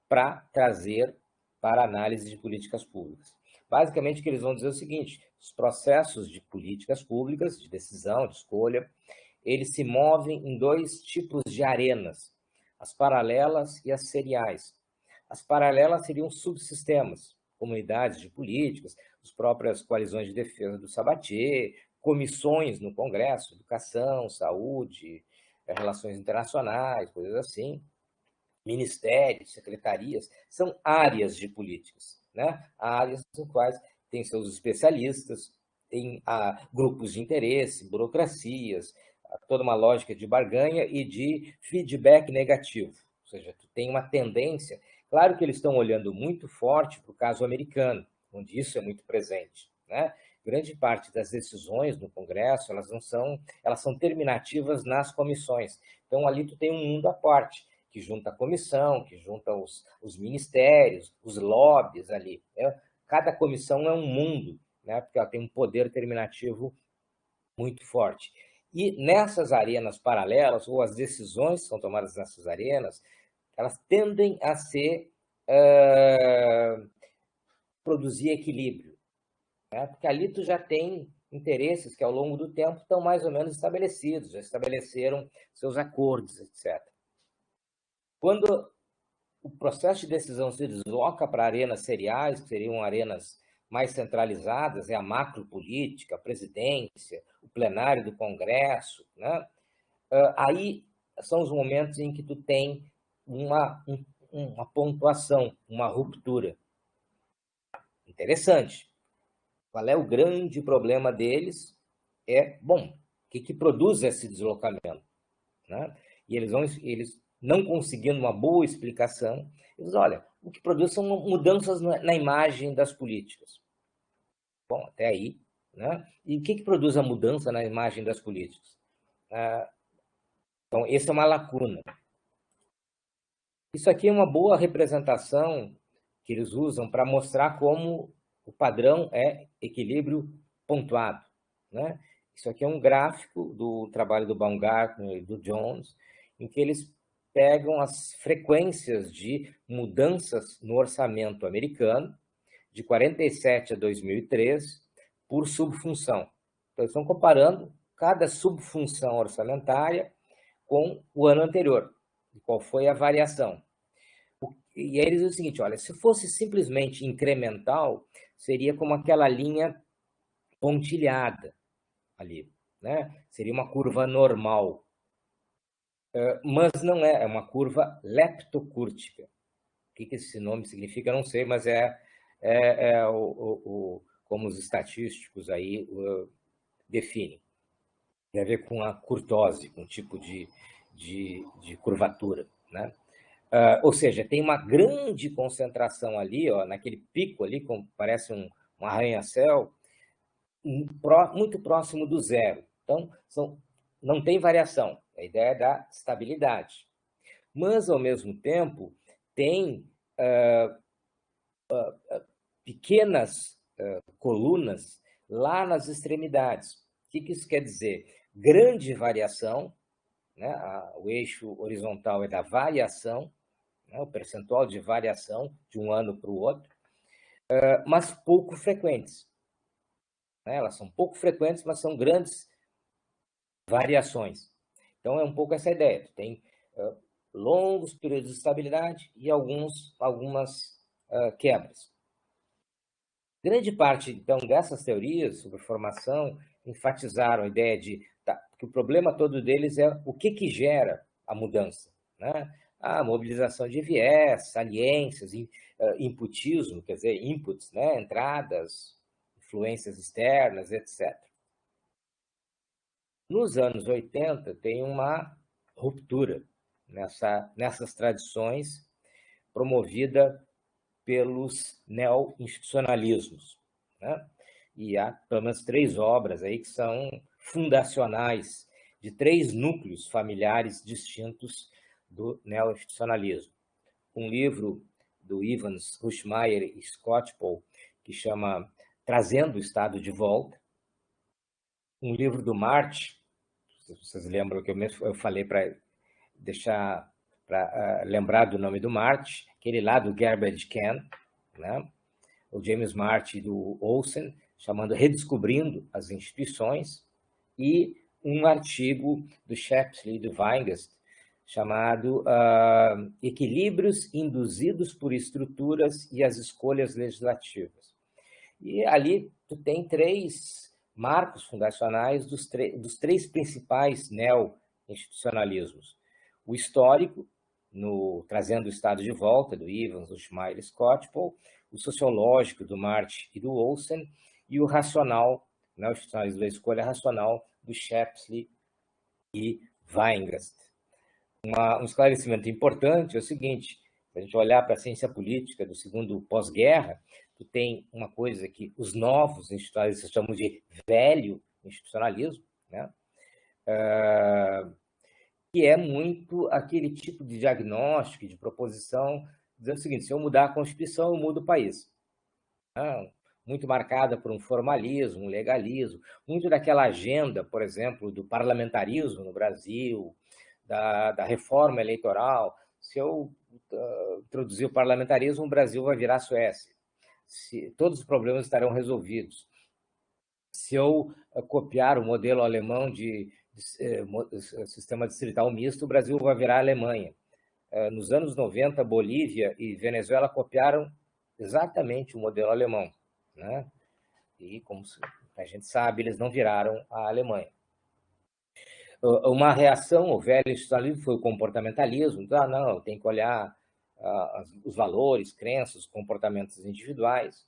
para trazer para a análise de políticas públicas. Basicamente, o que eles vão dizer é o seguinte, os processos de políticas públicas, de decisão, de escolha, eles se movem em dois tipos de arenas, as paralelas e as seriais. As paralelas seriam subsistemas, comunidades de políticas, as próprias coalizões de defesa do Sabatier, comissões no Congresso, educação, saúde, relações internacionais, coisas assim, ministérios, secretarias, são áreas de políticas, né? Áreas em quais tem seus especialistas, tem grupos de interesse, burocracias, toda uma lógica de barganha e de feedback negativo, ou seja, tu tem uma tendência, claro que eles estão olhando muito forte para o caso americano, onde isso é muito presente, né? Grande parte das decisões no Congresso, elas são terminativas nas comissões. Então, ali tu tem um mundo à parte, que junta a comissão, que junta os ministérios, os lobbies ali. Cada comissão é um mundo, né? Porque ela tem um poder terminativo muito forte. E nessas arenas paralelas, ou as decisões que são tomadas nessas arenas, elas tendem a produzir equilíbrio. Né? Porque ali tu já tem interesses que, ao longo do tempo, estão mais ou menos estabelecidos, já estabeleceram seus acordos, etc. Quando o processo de decisão se desloca para arenas seriais, que seriam arenas mais centralizadas, é a macropolítica, a presidência, o plenário do Congresso, né? Aí são os momentos em que tu tem uma pontuação, uma ruptura. Interessante. Qual é o grande problema deles? Bom, o que produz esse deslocamento? Né? E eles não conseguindo uma boa explicação, eles olha, o que produz são mudanças na imagem das políticas. Bom, até aí né? E o que produz a mudança na imagem das políticas? Então, essa é uma lacuna. Isso aqui é uma boa representação que eles usam para mostrar como o padrão é equilíbrio pontuado, né? Isso aqui é um gráfico do trabalho do Baumgartner e do Jones, em que eles pegam as frequências de mudanças no orçamento americano, de 47 a 2003, por subfunção. Então, eles estão comparando cada subfunção orçamentária com o ano anterior, e qual foi a variação. E aí eles dizem o seguinte, olha, se fosse simplesmente incremental, seria como aquela linha pontilhada ali, né? Seria uma curva normal. Mas não é, é uma curva leptocúrtica. O que esse nome significa, eu não sei, mas como os estatísticos aí definem. Tem a ver com a curtose, com um tipo de curvatura, né? Ou seja, tem uma grande concentração ali, ó, naquele pico ali, como parece um arranha-céu, muito próximo do zero. Então, não tem variação. A ideia é da estabilidade. Mas, ao mesmo tempo, tem pequenas colunas lá nas extremidades. O que isso quer dizer? Grande variação, né? O eixo horizontal é da variação, né? O percentual de variação de um ano para o outro, mas pouco frequentes. Né? Elas são pouco frequentes, mas são grandes variações. Então, é um pouco essa ideia. Tem longos períodos de estabilidade e algumas quebras. Grande parte, então, dessas teorias sobre formação enfatizaram a ideia de que o problema todo deles é o que gera a mudança, né? A mobilização de viés, saliências, inputismo, quer dizer, inputs, né? Entradas, influências externas, etc. Nos anos 80, tem uma ruptura nessas tradições promovida pelos neo-institucionalismos, né? E há pelo menos 3 obras aí que são fundacionais de 3 núcleos familiares distintos do neo-institucionalismo. Um livro do Evans, Ruschmeier e Skocpol, que chama Trazendo o Estado de Volta. Um livro do March, se vocês lembram que eu falei para deixar para lembrar do nome do March, aquele lá do Garbage Can, né? O James March e do Olsen, chamando Redescobrindo as Instituições, e um artigo do Shapley e do Weingast, chamado Equilíbrios Induzidos por Estruturas e as Escolhas Legislativas. E ali tu tem 3 marcos fundacionais dos 3 principais neo-institucionalismos. O histórico, Trazendo o Estado de Volta, do Evans, do Schmeier e Skocpol, o sociológico, do March e do Olsen, e o racional, né, o institucionalismo da escolha racional, do Shapley e Weingast. Um esclarecimento importante é o seguinte, se a gente olhar para a ciência política do segundo pós-guerra, tu tem uma coisa que os novos institucionalistas chamam de velho institucionalismo, né? Que é muito aquele tipo de diagnóstico, de proposição, dizendo o seguinte, se eu mudar a Constituição, eu mudo o país. Muito marcada por um formalismo, um legalismo, muito daquela agenda, por exemplo, do parlamentarismo no Brasil, da reforma eleitoral. Se eu introduzir o parlamentarismo, o Brasil vai virar Suécia. Todos os problemas estarão resolvidos. Se eu copiar o modelo alemão de sistema distrital misto, o Brasil vai virar Alemanha. Nos anos 90, Bolívia e Venezuela copiaram exatamente o modelo alemão, né? E, como a gente sabe, eles não viraram a Alemanha. Uma reação ao velho institucionalismo foi o comportamentalismo. Não, tem que olhar os valores, crenças, comportamentos individuais.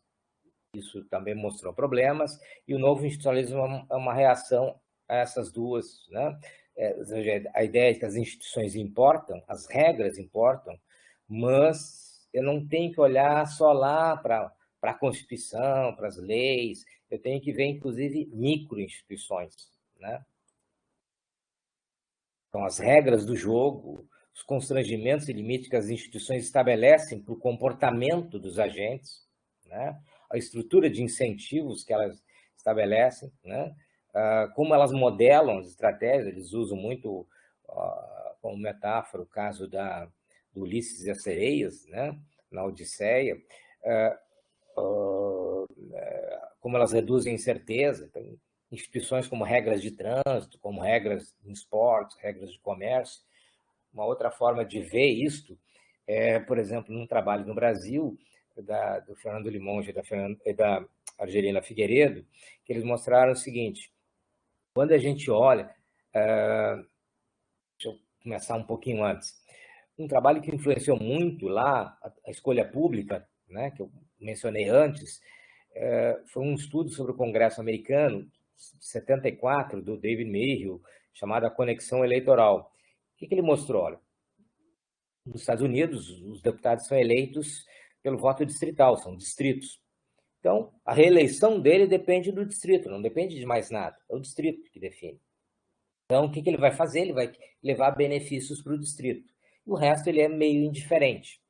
Isso também mostrou problemas. E o novo institucionalismo é uma reação a essas duas, né? A ideia é que as instituições importam, as regras importam, mas eu não tenho que olhar só lá para para a Constituição, para as leis, eu tenho que ver, inclusive, microinstituições, né? Então, as regras do jogo, os constrangimentos e limites que as instituições estabelecem para o comportamento dos agentes, né? A estrutura de incentivos que elas estabelecem, né? Como elas modelam as estratégias, eles usam muito como metáfora o caso do Ulisses e as sereias, né? Na Odisseia, como elas reduzem a incerteza. Então, instituições como regras de trânsito, como regras em esportes, regras de comércio. Uma outra forma de ver isto é, por exemplo, num trabalho no Brasil, do Fernando Limonge e da Argelina Figueiredo, que eles mostraram o seguinte: quando a gente olha, deixa eu começar um pouquinho antes, um trabalho que influenciou muito lá a escolha pública, né, que eu mencionei antes, foi um estudo sobre o Congresso americano, de 74, do David Mayhew, chamado A Conexão Eleitoral. O que ele mostrou? Olha, nos Estados Unidos, os deputados são eleitos pelo voto distrital, são distritos. Então, a reeleição dele depende do distrito, não depende de mais nada, é o distrito que define. Então, o que ele vai fazer? Ele vai levar benefícios para o distrito. O resto ele é meio indiferente.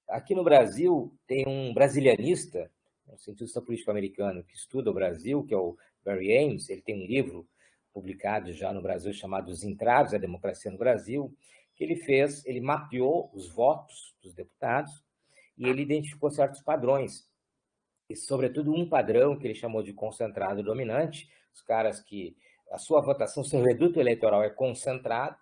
Aqui no Brasil, tem um brasilianista, um cientista político americano que estuda o Brasil, que é o Barry Ames. Ele tem um livro publicado já no Brasil chamado Os Entraves da Democracia no Brasil, que ele mapeou os votos dos deputados e ele identificou certos padrões. E, sobretudo, um padrão que ele chamou de concentrado dominante, os caras que a sua votação, seu reduto eleitoral é concentrado,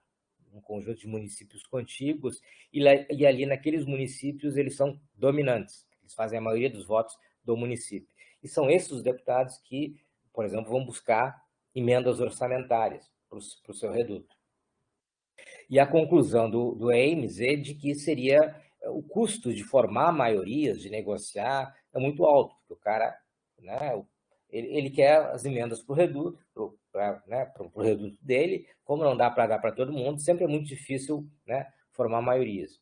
um conjunto de municípios contíguos, e ali naqueles municípios eles são dominantes, eles fazem a maioria dos votos do município. E são esses os deputados que, por exemplo, vão buscar emendas orçamentárias para o seu reduto. E a conclusão do Ames é de que seria o custo de formar maiorias, de negociar, é muito alto, porque o cara, né, ele quer as emendas para o reduto, para o reduto dele, como não dá para dar para todo mundo, sempre é muito difícil, né, formar maiorias.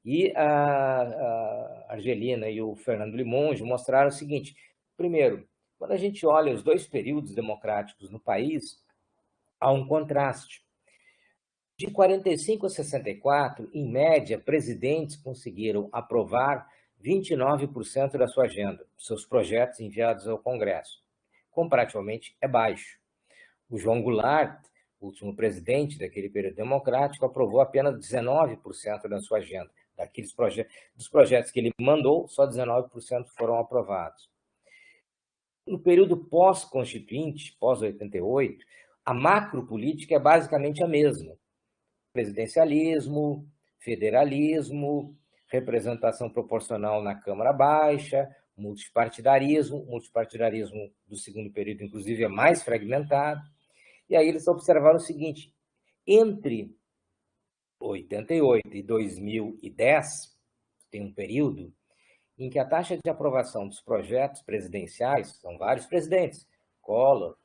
E a Argelina e o Fernando Limonge mostraram o seguinte: primeiro, quando a gente olha os dois períodos democráticos no país, há um contraste. De 45 a 64, em média, presidentes conseguiram aprovar 29% da sua agenda, seus projetos enviados ao Congresso. Comparativamente, é baixo. O João Goulart, o último presidente daquele período democrático, aprovou apenas 19% da sua agenda. Dos projetos que ele mandou, só 19% foram aprovados. No período pós-constituinte, pós-88, a macropolítica é basicamente a mesma. Presidencialismo, federalismo, representação proporcional na Câmara Baixa, multipartidarismo do segundo período, inclusive, é mais fragmentado. E aí eles observaram o seguinte: entre 88 e 2010, tem um período em que a taxa de aprovação dos projetos presidenciais, são vários presidentes, Collor,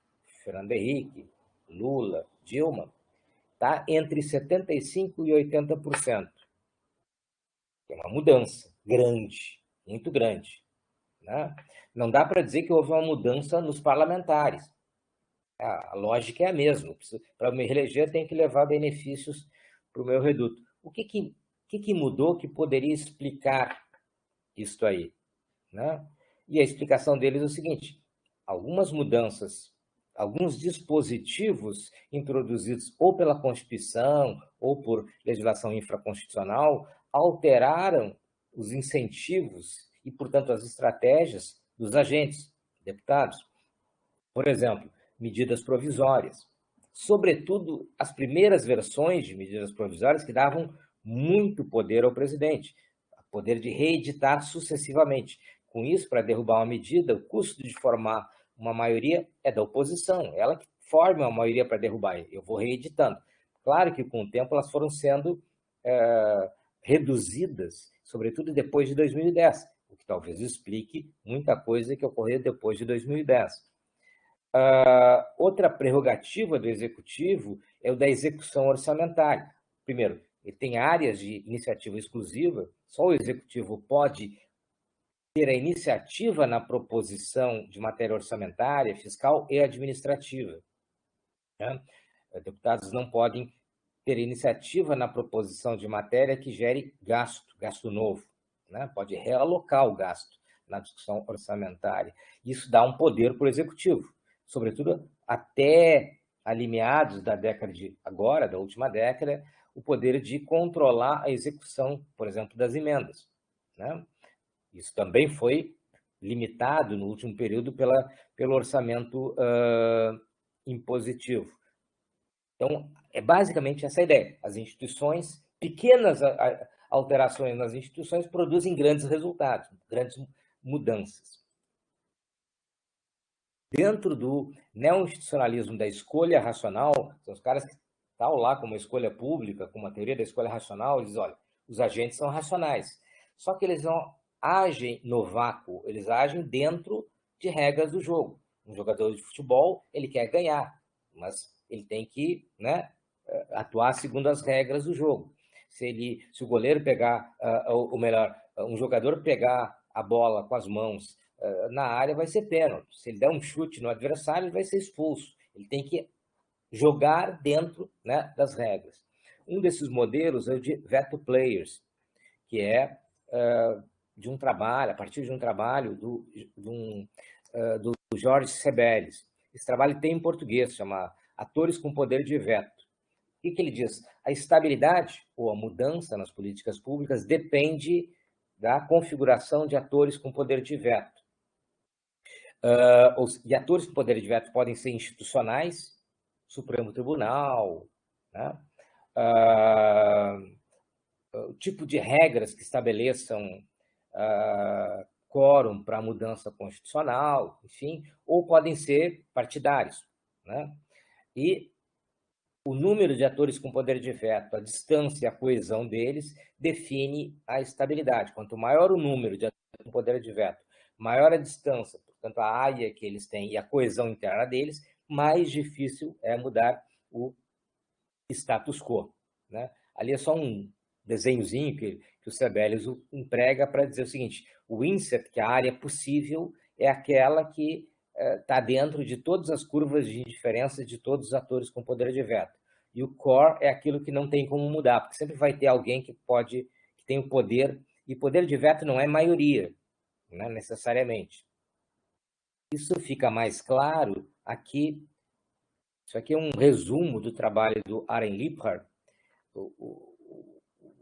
Fernando Henrique, Lula, Dilma, está entre 75% e 80%. É uma mudança grande, muito grande. Né? Não dá para dizer que houve uma mudança nos parlamentares. A lógica é a mesma. Para me reeleger, tem que levar benefícios para o meu reduto. O que mudou que poderia explicar isso aí? Né? E a explicação deles é o seguinte: algumas mudanças, alguns dispositivos introduzidos ou pela Constituição ou por legislação infraconstitucional alteraram os incentivos e, portanto, as estratégias dos agentes, deputados. Por exemplo, medidas provisórias. Sobretudo, as primeiras versões de medidas provisórias que davam muito poder ao presidente, poder de reeditar sucessivamente. Com isso, para derrubar uma medida, o custo de formar uma maioria é da oposição, ela que forma uma maioria para derrubar. Eu vou reeditando. Claro que, com o tempo, elas foram sendo reduzidas, sobretudo depois de 2010, o que talvez explique muita coisa que ocorreu depois de 2010. Outra prerrogativa do Executivo é o da execução orçamentária. Primeiro, ele tem áreas de iniciativa exclusiva, só o Executivo pode ter a iniciativa na proposição de matéria orçamentária, fiscal e administrativa. Né? Deputados não podem ter iniciativa na proposição de matéria que gere gasto novo. Né? Pode realocar o gasto na discussão orçamentária. Isso dá um poder para o executivo, sobretudo até ali meados da década da última década, o poder de controlar a execução, por exemplo, das emendas. Né? Isso também foi limitado no último período pelo orçamento impositivo. Então, é basicamente essa a ideia. As instituições, pequenas alterações nas instituições produzem grandes resultados, grandes mudanças. Dentro do neo-institucionalismo da escolha racional, são os caras que estão lá com uma escolha pública, com uma teoria da escolha racional, eles dizem, olha, os agentes são racionais. Só que eles não agem no vácuo, eles agem dentro de regras do jogo. Um jogador de futebol, ele quer ganhar, mas ele tem que, né, atuar segundo as regras do jogo. Se o goleiro pegar, ou melhor, um jogador pegar a bola com as mãos na área, vai ser pênalti. Se ele der um chute no adversário, ele vai ser expulso. Ele tem que jogar dentro, né, das regras. Um desses modelos é o de veto players, que é de um trabalho, a partir de um trabalho do Jorge Sebelius. Esse trabalho tem em português, chama Atores com Poder de Veto. O que ele diz? A estabilidade ou a mudança nas políticas públicas depende da configuração de atores com poder de veto. E atores com poder de veto podem ser institucionais, Supremo Tribunal, né? O tipo de regras que estabeleçam quórum para mudança constitucional, enfim, ou podem ser partidários. Né? E o número de atores com poder de veto, a distância e a coesão deles define a estabilidade. Quanto maior o número de atores com poder de veto, maior a distância, portanto a área que eles têm e a coesão interna deles, mais difícil é mudar o status quo. Né? Ali é só um desenhozinho que o Sebelius emprega para dizer o seguinte, o insert, que é a área possível, é aquela que está dentro de todas as curvas de indiferença de todos os atores com poder de veto. E o core é aquilo que não tem como mudar, porque sempre vai ter alguém que tem o poder, e poder de veto não é maioria, né, necessariamente. Isso fica mais claro aqui. Isso aqui é um resumo do trabalho do Arjen Lipper. O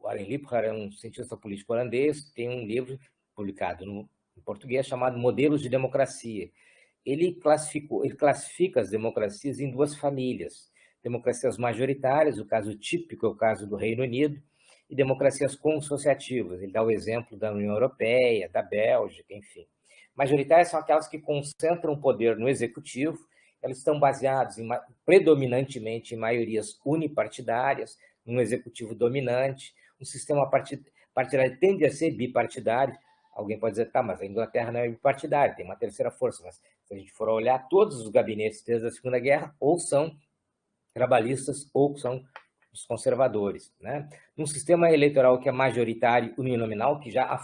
Arjen Lipper é um cientista político holandês, tem um livro publicado em português chamado Modelos de Democracia. Ele classifica as democracias em duas famílias. Democracias majoritárias, o caso típico é o caso do Reino Unido, e democracias consociativas. Ele dá o exemplo da União Europeia, da Bélgica, enfim. Majoritárias são aquelas que concentram o poder no executivo, elas estão baseadas predominantemente em maiorias unipartidárias, num executivo dominante, um sistema partidário tende a ser bipartidário. Alguém pode dizer, tá, mas a Inglaterra não é bipartidária, tem uma terceira força, mas se a gente for olhar, todos os gabinetes desde a Segunda Guerra ou são trabalhistas ou são os conservadores. Né? Num sistema eleitoral que é majoritário uninominal, que já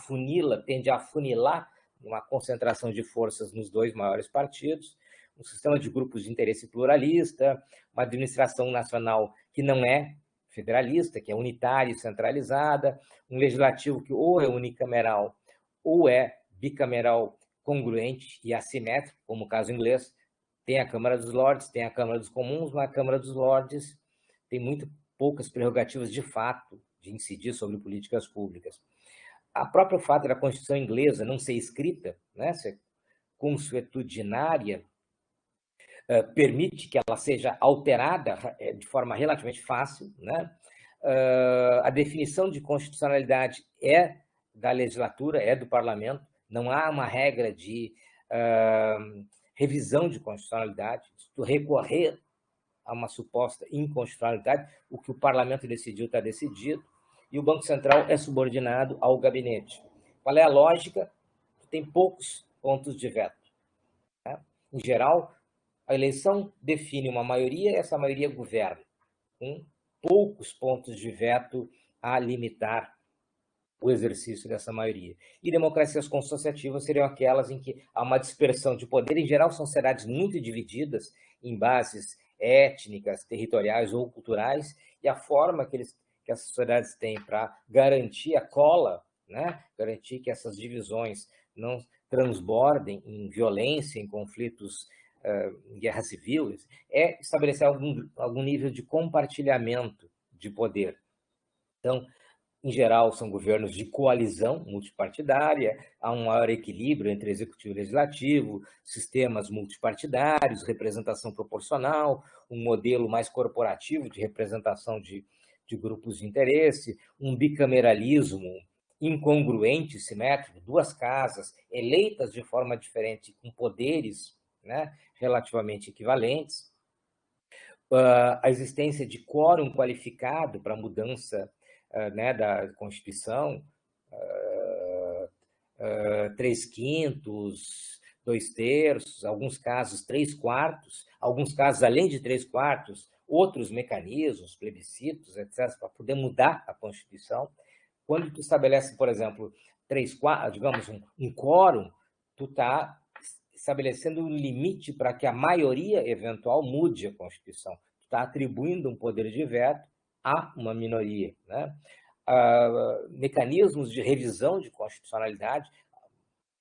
tende a afunilar uma concentração de forças nos dois maiores partidos, um sistema de grupos de interesse pluralista, uma administração nacional que não é federalista, que é unitária e centralizada, um legislativo que ou é unicameral ou é bicameral congruente e assimétrico, como o caso inglês. Tem a Câmara dos Lordes, tem a Câmara dos Comuns, mas a Câmara dos Lordes tem muito poucas prerrogativas de fato de incidir sobre políticas públicas. A própria fato da Constituição inglesa não ser escrita, né, ser consuetudinária, permite que ela seja alterada de forma relativamente fácil. Né? A definição de constitucionalidade é da legislatura, é do parlamento, não há uma regra de revisão de constitucionalidade, se tu recorrer a uma suposta inconstitucionalidade, o que o parlamento decidiu está decidido, e o Banco Central é subordinado ao gabinete. Qual é a lógica? Tem poucos pontos de veto. Né? Em geral, a eleição define uma maioria e essa maioria governa, com poucos pontos de veto a limitar o exercício dessa maioria. E democracias consociativas seriam aquelas em que há uma dispersão de poder. Em geral, são sociedades muito divididas em bases étnicas, territoriais ou culturais, e a forma que as sociedades têm para garantir a cola, né? Garantir que essas divisões não transbordem em violência, em conflitos, em guerra civil, é estabelecer algum nível de compartilhamento de poder. Então, em geral, são governos de coalizão multipartidária, há um maior equilíbrio entre executivo e legislativo, sistemas multipartidários, representação proporcional, um modelo mais corporativo de representação de grupos de interesse, um bicameralismo incongruente, simétrico, duas casas eleitas de forma diferente, com poderes, né, relativamente equivalentes, a existência de quórum qualificado para mudança, né, da Constituição, 3/5, 2/3, alguns casos 3/4, alguns casos além de 3/4, outros mecanismos, plebiscitos, etc., para poder mudar a Constituição. Quando tu estabelece, por exemplo, 3/4, digamos, um quórum, tu está estabelecendo um limite para que a maioria eventual mude a Constituição. Tu está atribuindo um poder de veto a uma minoria, né? Mecanismos de revisão de constitucionalidade,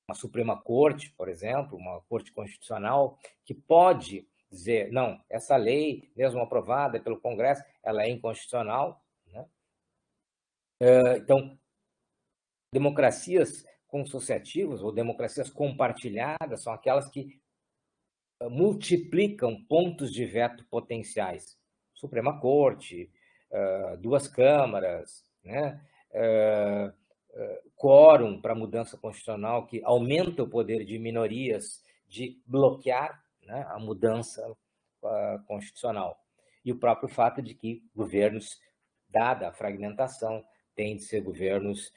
uma Suprema Corte, por exemplo, uma Corte Constitucional, que pode dizer, não, essa lei, mesmo aprovada pelo Congresso, ela é inconstitucional, né? Então, democracias consociativas ou democracias compartilhadas são aquelas que multiplicam pontos de veto potenciais. Suprema Corte, duas câmaras, né? Quórum para mudança constitucional, que aumenta o poder de minorias de bloquear, né, a mudança constitucional. E o próprio fato de que governos, dada a fragmentação, têm de ser governos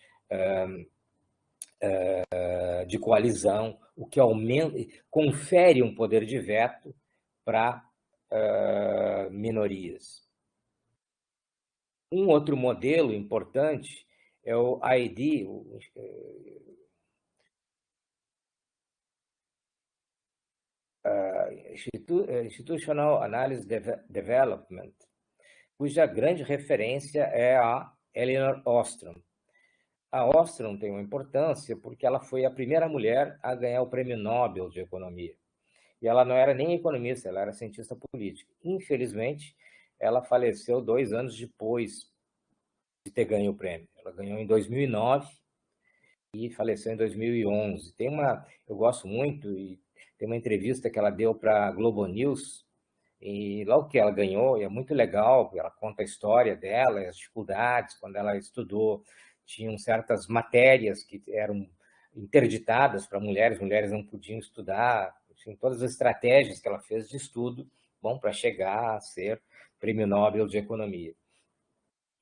de coalizão, o que aumenta, confere um poder de veto para minorias. Um outro modelo importante é o ID, Institutional Analysis Development, cuja grande referência é a Elinor Ostrom. A Ostrom tem uma importância porque ela foi a primeira mulher a ganhar o Prêmio Nobel de Economia. E ela não era nem economista, ela era cientista política. Infelizmente, ela faleceu 2 anos depois de ter ganho o prêmio. Ela ganhou em 2009 e faleceu em 2011. Eu gosto muito, e tem uma entrevista que ela deu para a Globo News, e logo que ela ganhou, e é muito legal, ela conta a história dela, as dificuldades, quando ela estudou, tinham certas matérias que eram interditadas para mulheres não podiam estudar, assim, todas as estratégias que ela fez de estudo, bom, para chegar a ser Prêmio Nobel de Economia.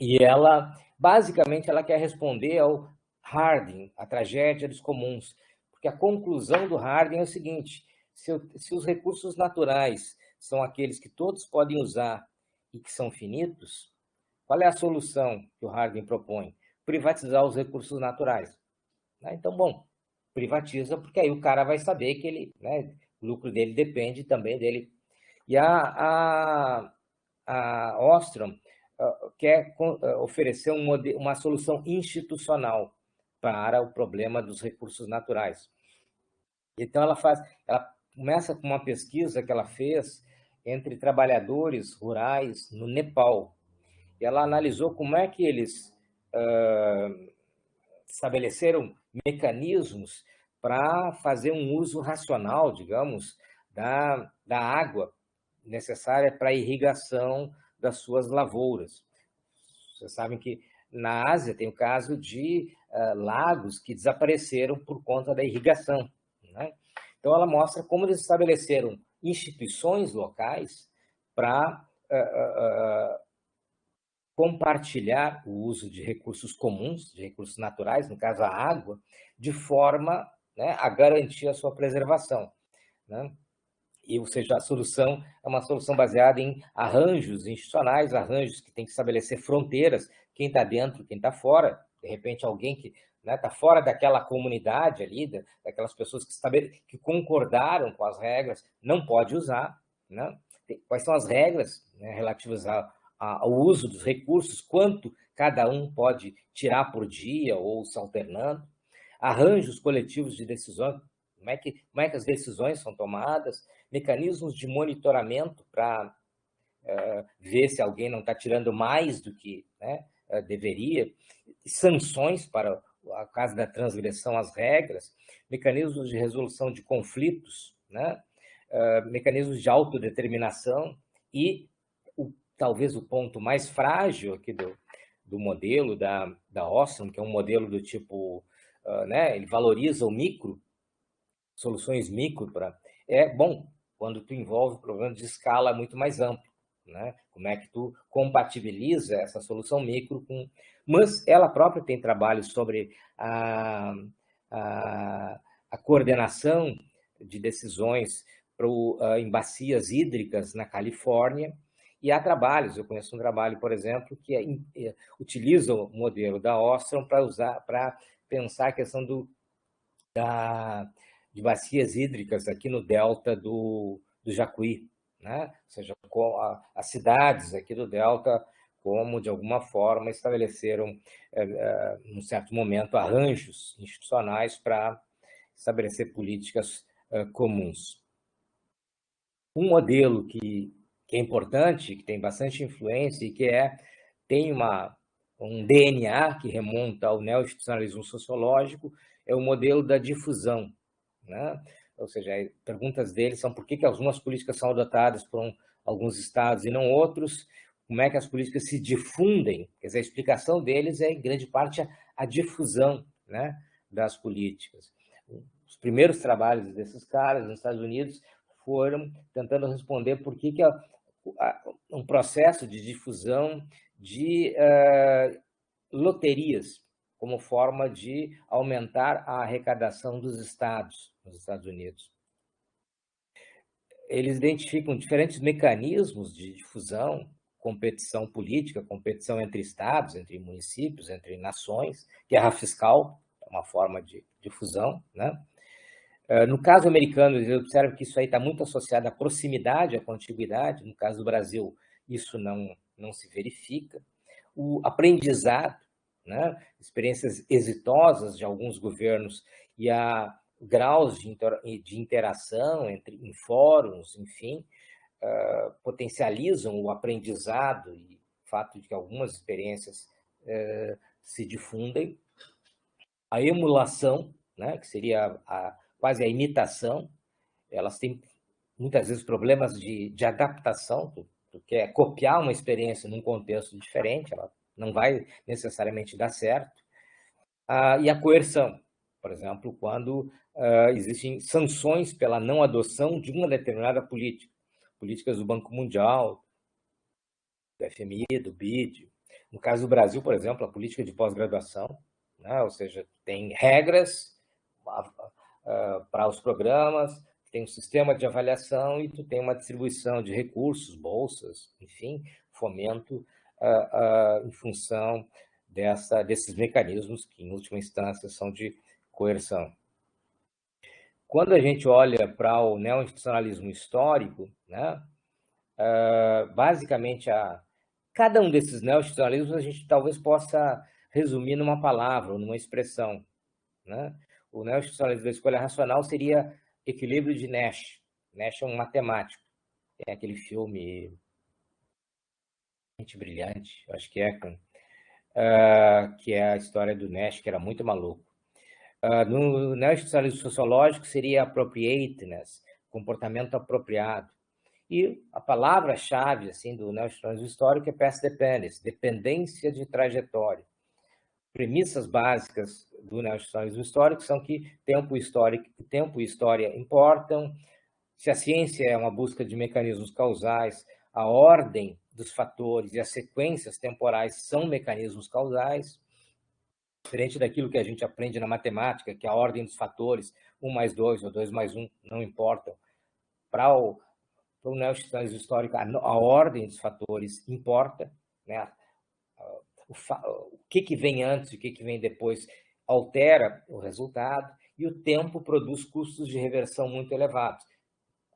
E ela, basicamente, ela quer responder ao Harding, a tragédia dos comuns, porque a conclusão do Harding é o seguinte: se os recursos naturais são aqueles que todos podem usar e que são finitos, qual é a solução que o Harding propõe? Privatizar os recursos naturais. Então, bom, privatiza, porque aí o cara vai saber que ele, né, o lucro dele depende também dele. E a Ostrom quer oferecer uma solução institucional para o problema dos recursos naturais. Então, ela começa com uma pesquisa que ela fez entre trabalhadores rurais no Nepal. E ela analisou como é que eles estabeleceram mecanismos para fazer um uso racional, digamos, da água necessária para a irrigação das suas lavouras. Vocês sabem que na Ásia tem o caso de lagos que desapareceram por conta da irrigação, né? Então, ela mostra como eles estabeleceram instituições locais para compartilhar o uso de recursos comuns, de recursos naturais, no caso a água, de forma, né, a garantir a sua preservação, né? Ou seja, a solução é uma solução baseada em arranjos institucionais, arranjos que têm que estabelecer fronteiras, quem está dentro, quem está fora, De repente, alguém que está fora daquela comunidade ali, daquelas pessoas que concordaram com as regras, não pode usar. Né? Quais são as regras, né, relativas ao uso dos recursos, quanto cada um pode tirar por dia ou se alternando, arranjos coletivos de decisões, como é que as decisões são tomadas, mecanismos de monitoramento para ver se alguém não está tirando mais do que, né, deveria, sanções para a caso da transgressão às regras, mecanismos de resolução de conflitos, né, mecanismos de autodeterminação e talvez o ponto mais frágil aqui do modelo da Ostrom, que é um modelo do tipo, né, ele valoriza o micro, soluções micro bom quando tu envolve problemas de escala muito mais amplo, né? Como é que tu compatibiliza essa solução micro com... Mas ela própria tem trabalhos sobre a coordenação de decisões em bacias hídricas na Califórnia, e há trabalhos, eu conheço um trabalho, por exemplo, que utiliza o modelo da Ostrom para pensar a questão de bacias hídricas aqui no delta do Jacuí, né? Ou seja, as cidades aqui do delta, como de alguma forma estabeleceram, num certo momento, arranjos institucionais para estabelecer políticas comuns. Um modelo que é importante, que tem bastante influência e que tem um DNA que remonta ao neoinstitucionalismo sociológico, é o modelo da difusão, né? Ou seja, perguntas deles são por que algumas políticas são adotadas por alguns estados e não outros, como é que as políticas se difundem, quer dizer, a explicação deles é, em grande parte, a difusão, né, das políticas. Os primeiros trabalhos desses caras nos Estados Unidos foram tentando responder por que um processo de difusão de loterias como forma de aumentar a arrecadação dos estados nos Estados Unidos. Eles identificam diferentes mecanismos de difusão, competição política, competição entre estados, entre municípios, entre nações, guerra fiscal, é uma forma de difusão, né? No caso americano, eles observam que isso aí está muito associado à proximidade, à contiguidade. No caso do Brasil, isso não se verifica. O aprendizado, né? Experiências exitosas de alguns governos e a graus de interação em fóruns, enfim, potencializam o aprendizado e o fato de que algumas experiências se difundem. A emulação, né? Que seria quase a imitação, elas têm muitas vezes problemas de adaptação, tu quer copiar uma experiência num contexto diferente, ela não vai necessariamente dar certo. E a coerção, por exemplo, quando existem sanções pela não adoção de uma determinada política, políticas do Banco Mundial, do FMI, do BID. No caso do Brasil, por exemplo, a política de pós-graduação, né? Ou seja, tem regras para os programas, tem um sistema de avaliação e tu tem uma distribuição de recursos, bolsas, enfim, fomento em função desses mecanismos que, em última instância, são de coerção. Quando a gente olha para o neoinstitucionalismo histórico, né, basicamente, cada um desses neoinstitucionalismos a gente talvez possa resumir numa palavra ou numa expressão, né? O neoinstitucionalismo da escolha racional seria equilíbrio de Nash. Nash é um matemático. Tem aquele filme Mente Brilhante, acho que que é a história do Nash, que era muito maluco. No neoinstitucionalismo sociológico seria appropriateness, comportamento apropriado. E a palavra-chave assim, do neoinstitucionalismo histórico é path dependence, dependência de trajetória. Premissas básicas do neoinstitucionalismo histórico são que tempo e história importam, se a ciência é uma busca de mecanismos causais, a ordem dos fatores e as sequências temporais são mecanismos causais, diferente daquilo que a gente aprende na matemática, que a ordem dos fatores, 1 mais 2 ou 2 mais 1, não importam. Para o neoinstitucionalismo histórico, a ordem dos fatores importa, né? o que vem antes e o que vem depois altera o resultado, e o tempo produz custos de reversão muito elevados.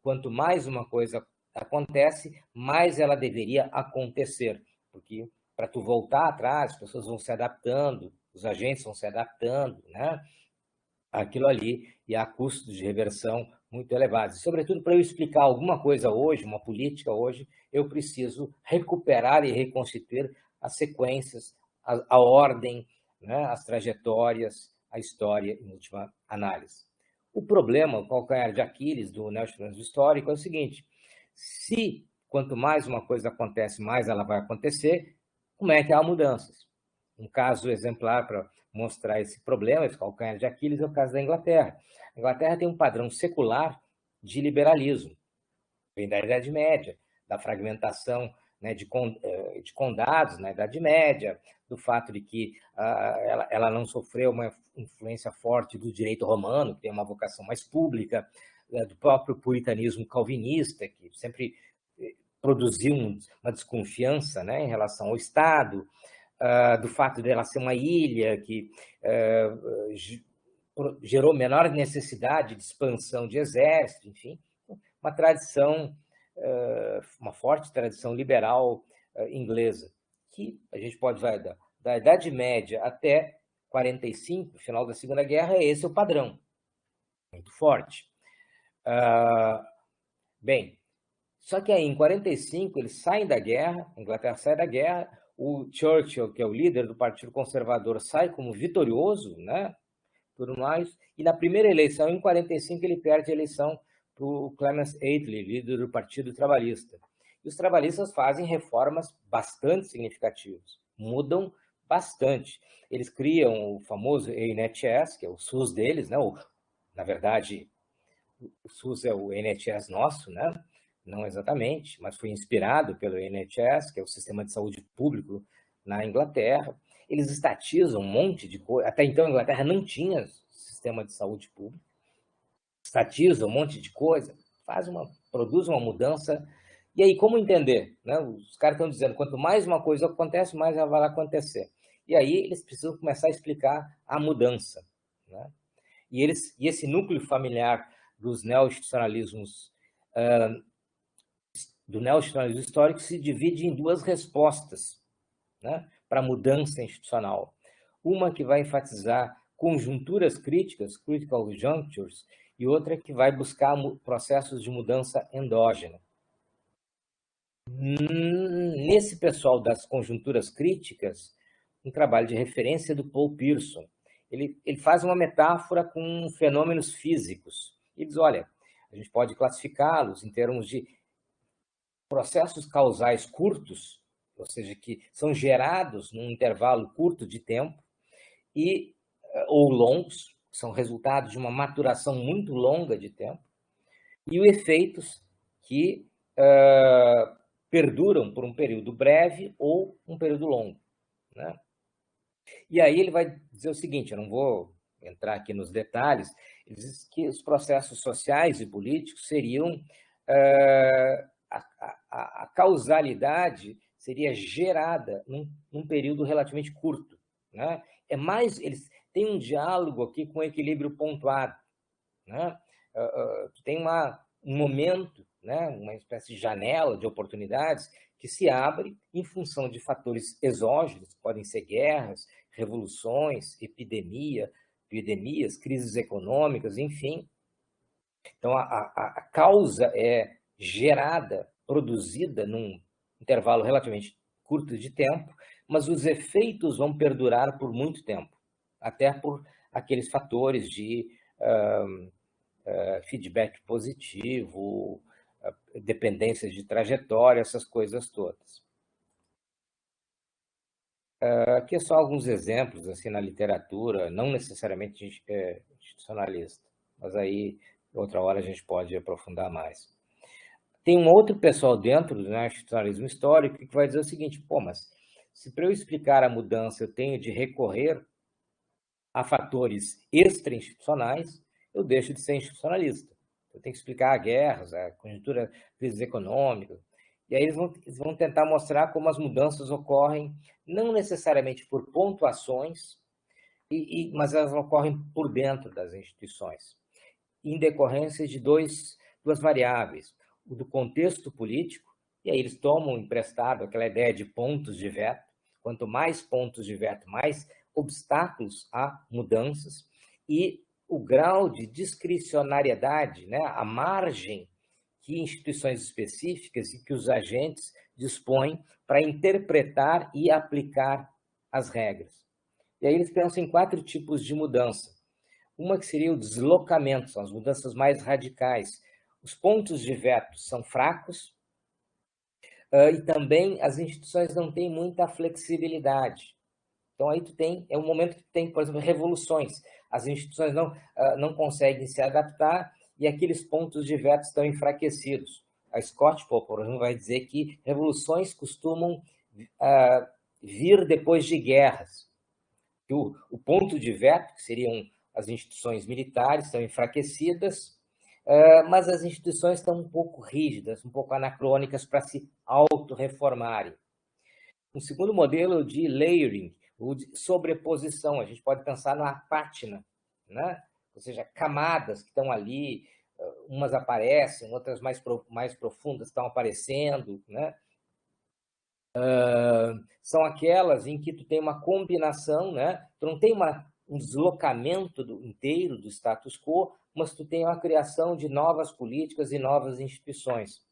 Quanto mais uma coisa acontece, mais ela deveria acontecer, porque para tu voltar atrás, as pessoas vão se adaptando, os agentes vão se adaptando, né? Aquilo ali, e há custos de reversão muito elevados. E, sobretudo, para eu explicar alguma coisa hoje, uma política hoje, eu preciso recuperar e reconstituir as sequências, a ordem, né, as trajetórias, a história, em última análise. O problema, o calcanhar de Aquiles do neoestruturalismo histórico é o seguinte: se quanto mais uma coisa acontece, mais ela vai acontecer, como é que há mudanças? Um caso exemplar para mostrar esse problema, esse calcanhar de Aquiles, é o caso da Inglaterra. A Inglaterra tem um padrão secular de liberalismo, vem da Idade Média, da fragmentação, né, de condados na Idade Média, do fato de que ela não sofreu uma influência forte do direito romano, que tem uma vocação mais pública, do próprio puritanismo calvinista, que sempre produziu uma desconfiança, né, em relação ao Estado, do fato dela ser uma ilha que gerou menor necessidade de expansão de exército, enfim, uma tradição, uma forte tradição liberal inglesa, que a gente pode vai da Idade Média até 45, final da Segunda Guerra, esse é o padrão, muito forte. Bem, só que aí em 45 eles saem da guerra, a Inglaterra sai da guerra, o Churchill, que é o líder do Partido Conservador, sai como vitorioso, né? Tudo mais. E na primeira eleição, em 45, ele perde a eleição para o Clement Attlee, líder do Partido Trabalhista. E os trabalhistas fazem reformas bastante significativas, mudam bastante. Eles criam o famoso NHS, que é o SUS deles, né? Na verdade, o SUS é o NHS nosso, né? Não exatamente, mas foi inspirado pelo NHS, que é o sistema de saúde público na Inglaterra. Eles estatizam um monte de coisa. Até então, a Inglaterra não tinha sistema de saúde público. Estatiza um monte de coisa, produz uma mudança. E aí, como entender? Né? Os caras estão dizendo, quanto mais uma coisa acontece, mais ela vai acontecer. E aí, eles precisam começar a explicar a mudança. Né? E esse núcleo familiar dos neo-institucionalismos do neonacionalismo histórico se divide em duas respostas, né, para a mudança institucional. Uma que vai enfatizar conjunturas críticas, critical junctures, e outra que vai buscar processos de mudança endógena. Nesse pessoal das conjunturas críticas, um trabalho de referência do Paul Pearson. Ele faz uma metáfora com fenômenos físicos. Ele diz, olha, a gente pode classificá-los em termos de processos causais curtos, ou seja, que são gerados num intervalo curto de tempo, ou longos, que são resultado de uma maturação muito longa de tempo, e os efeitos que perduram por um período breve ou um período longo. Né? E aí ele vai dizer o seguinte, eu não vou entrar aqui nos detalhes, ele diz que os processos sociais e políticos seriam a causalidade seria gerada num período relativamente curto. Né? Eles têm um diálogo aqui com equilíbrio pontuado. Né? Tem um momento, né? Uma espécie de janela de oportunidades que se abre em função de fatores exógenos, podem ser guerras, revoluções, epidemias, crises econômicas, enfim. Então, a causa é gerada, produzida num intervalo relativamente curto de tempo, mas os efeitos vão perdurar por muito tempo, até por aqueles fatores de feedback positivo, dependência de trajetória, essas coisas todas. Aqui só alguns exemplos assim na literatura, não necessariamente institucionalista, mas aí outra hora a gente pode aprofundar mais. Tem um outro pessoal dentro do institucionalismo histórico que vai dizer o seguinte, pô, mas se para eu explicar a mudança eu tenho de recorrer a fatores extra-institucionais, eu deixo de ser institucionalista. Eu tenho que explicar guerras, a conjuntura, crises econômicas. E aí eles vão tentar mostrar como as mudanças ocorrem, não necessariamente por pontuações, mas elas ocorrem por dentro das instituições, em decorrência de duas variáveis, o do contexto político, e aí eles tomam emprestado aquela ideia de pontos de veto, quanto mais pontos de veto, mais obstáculos a mudanças, e o grau de discricionariedade, né, a margem que instituições específicas e que os agentes dispõem para interpretar e aplicar as regras. E aí eles pensam em 4 tipos de mudança. Uma que seria o deslocamento, são as mudanças mais radicais. Os pontos de veto são fracos e também as instituições não têm muita flexibilidade. Então aí é um momento que tem, por exemplo, revoluções. As instituições não conseguem se adaptar e aqueles pontos de veto estão enfraquecidos. A Scott, por exemplo, vai dizer que revoluções costumam vir depois de guerras. Que o ponto de veto, que seriam as instituições militares, estão enfraquecidas, mas as instituições estão um pouco rígidas, um pouco anacrônicas para se auto-reformarem. Um segundo modelo é o de layering, ou de sobreposição. A gente pode pensar na pátina, né? Ou seja, camadas que estão ali, umas aparecem, outras mais profundas estão aparecendo, né? São aquelas em que tu tem uma combinação, né? Tu não tem um deslocamento inteiro do status quo, mas tu tem uma criação de novas políticas e novas instituições.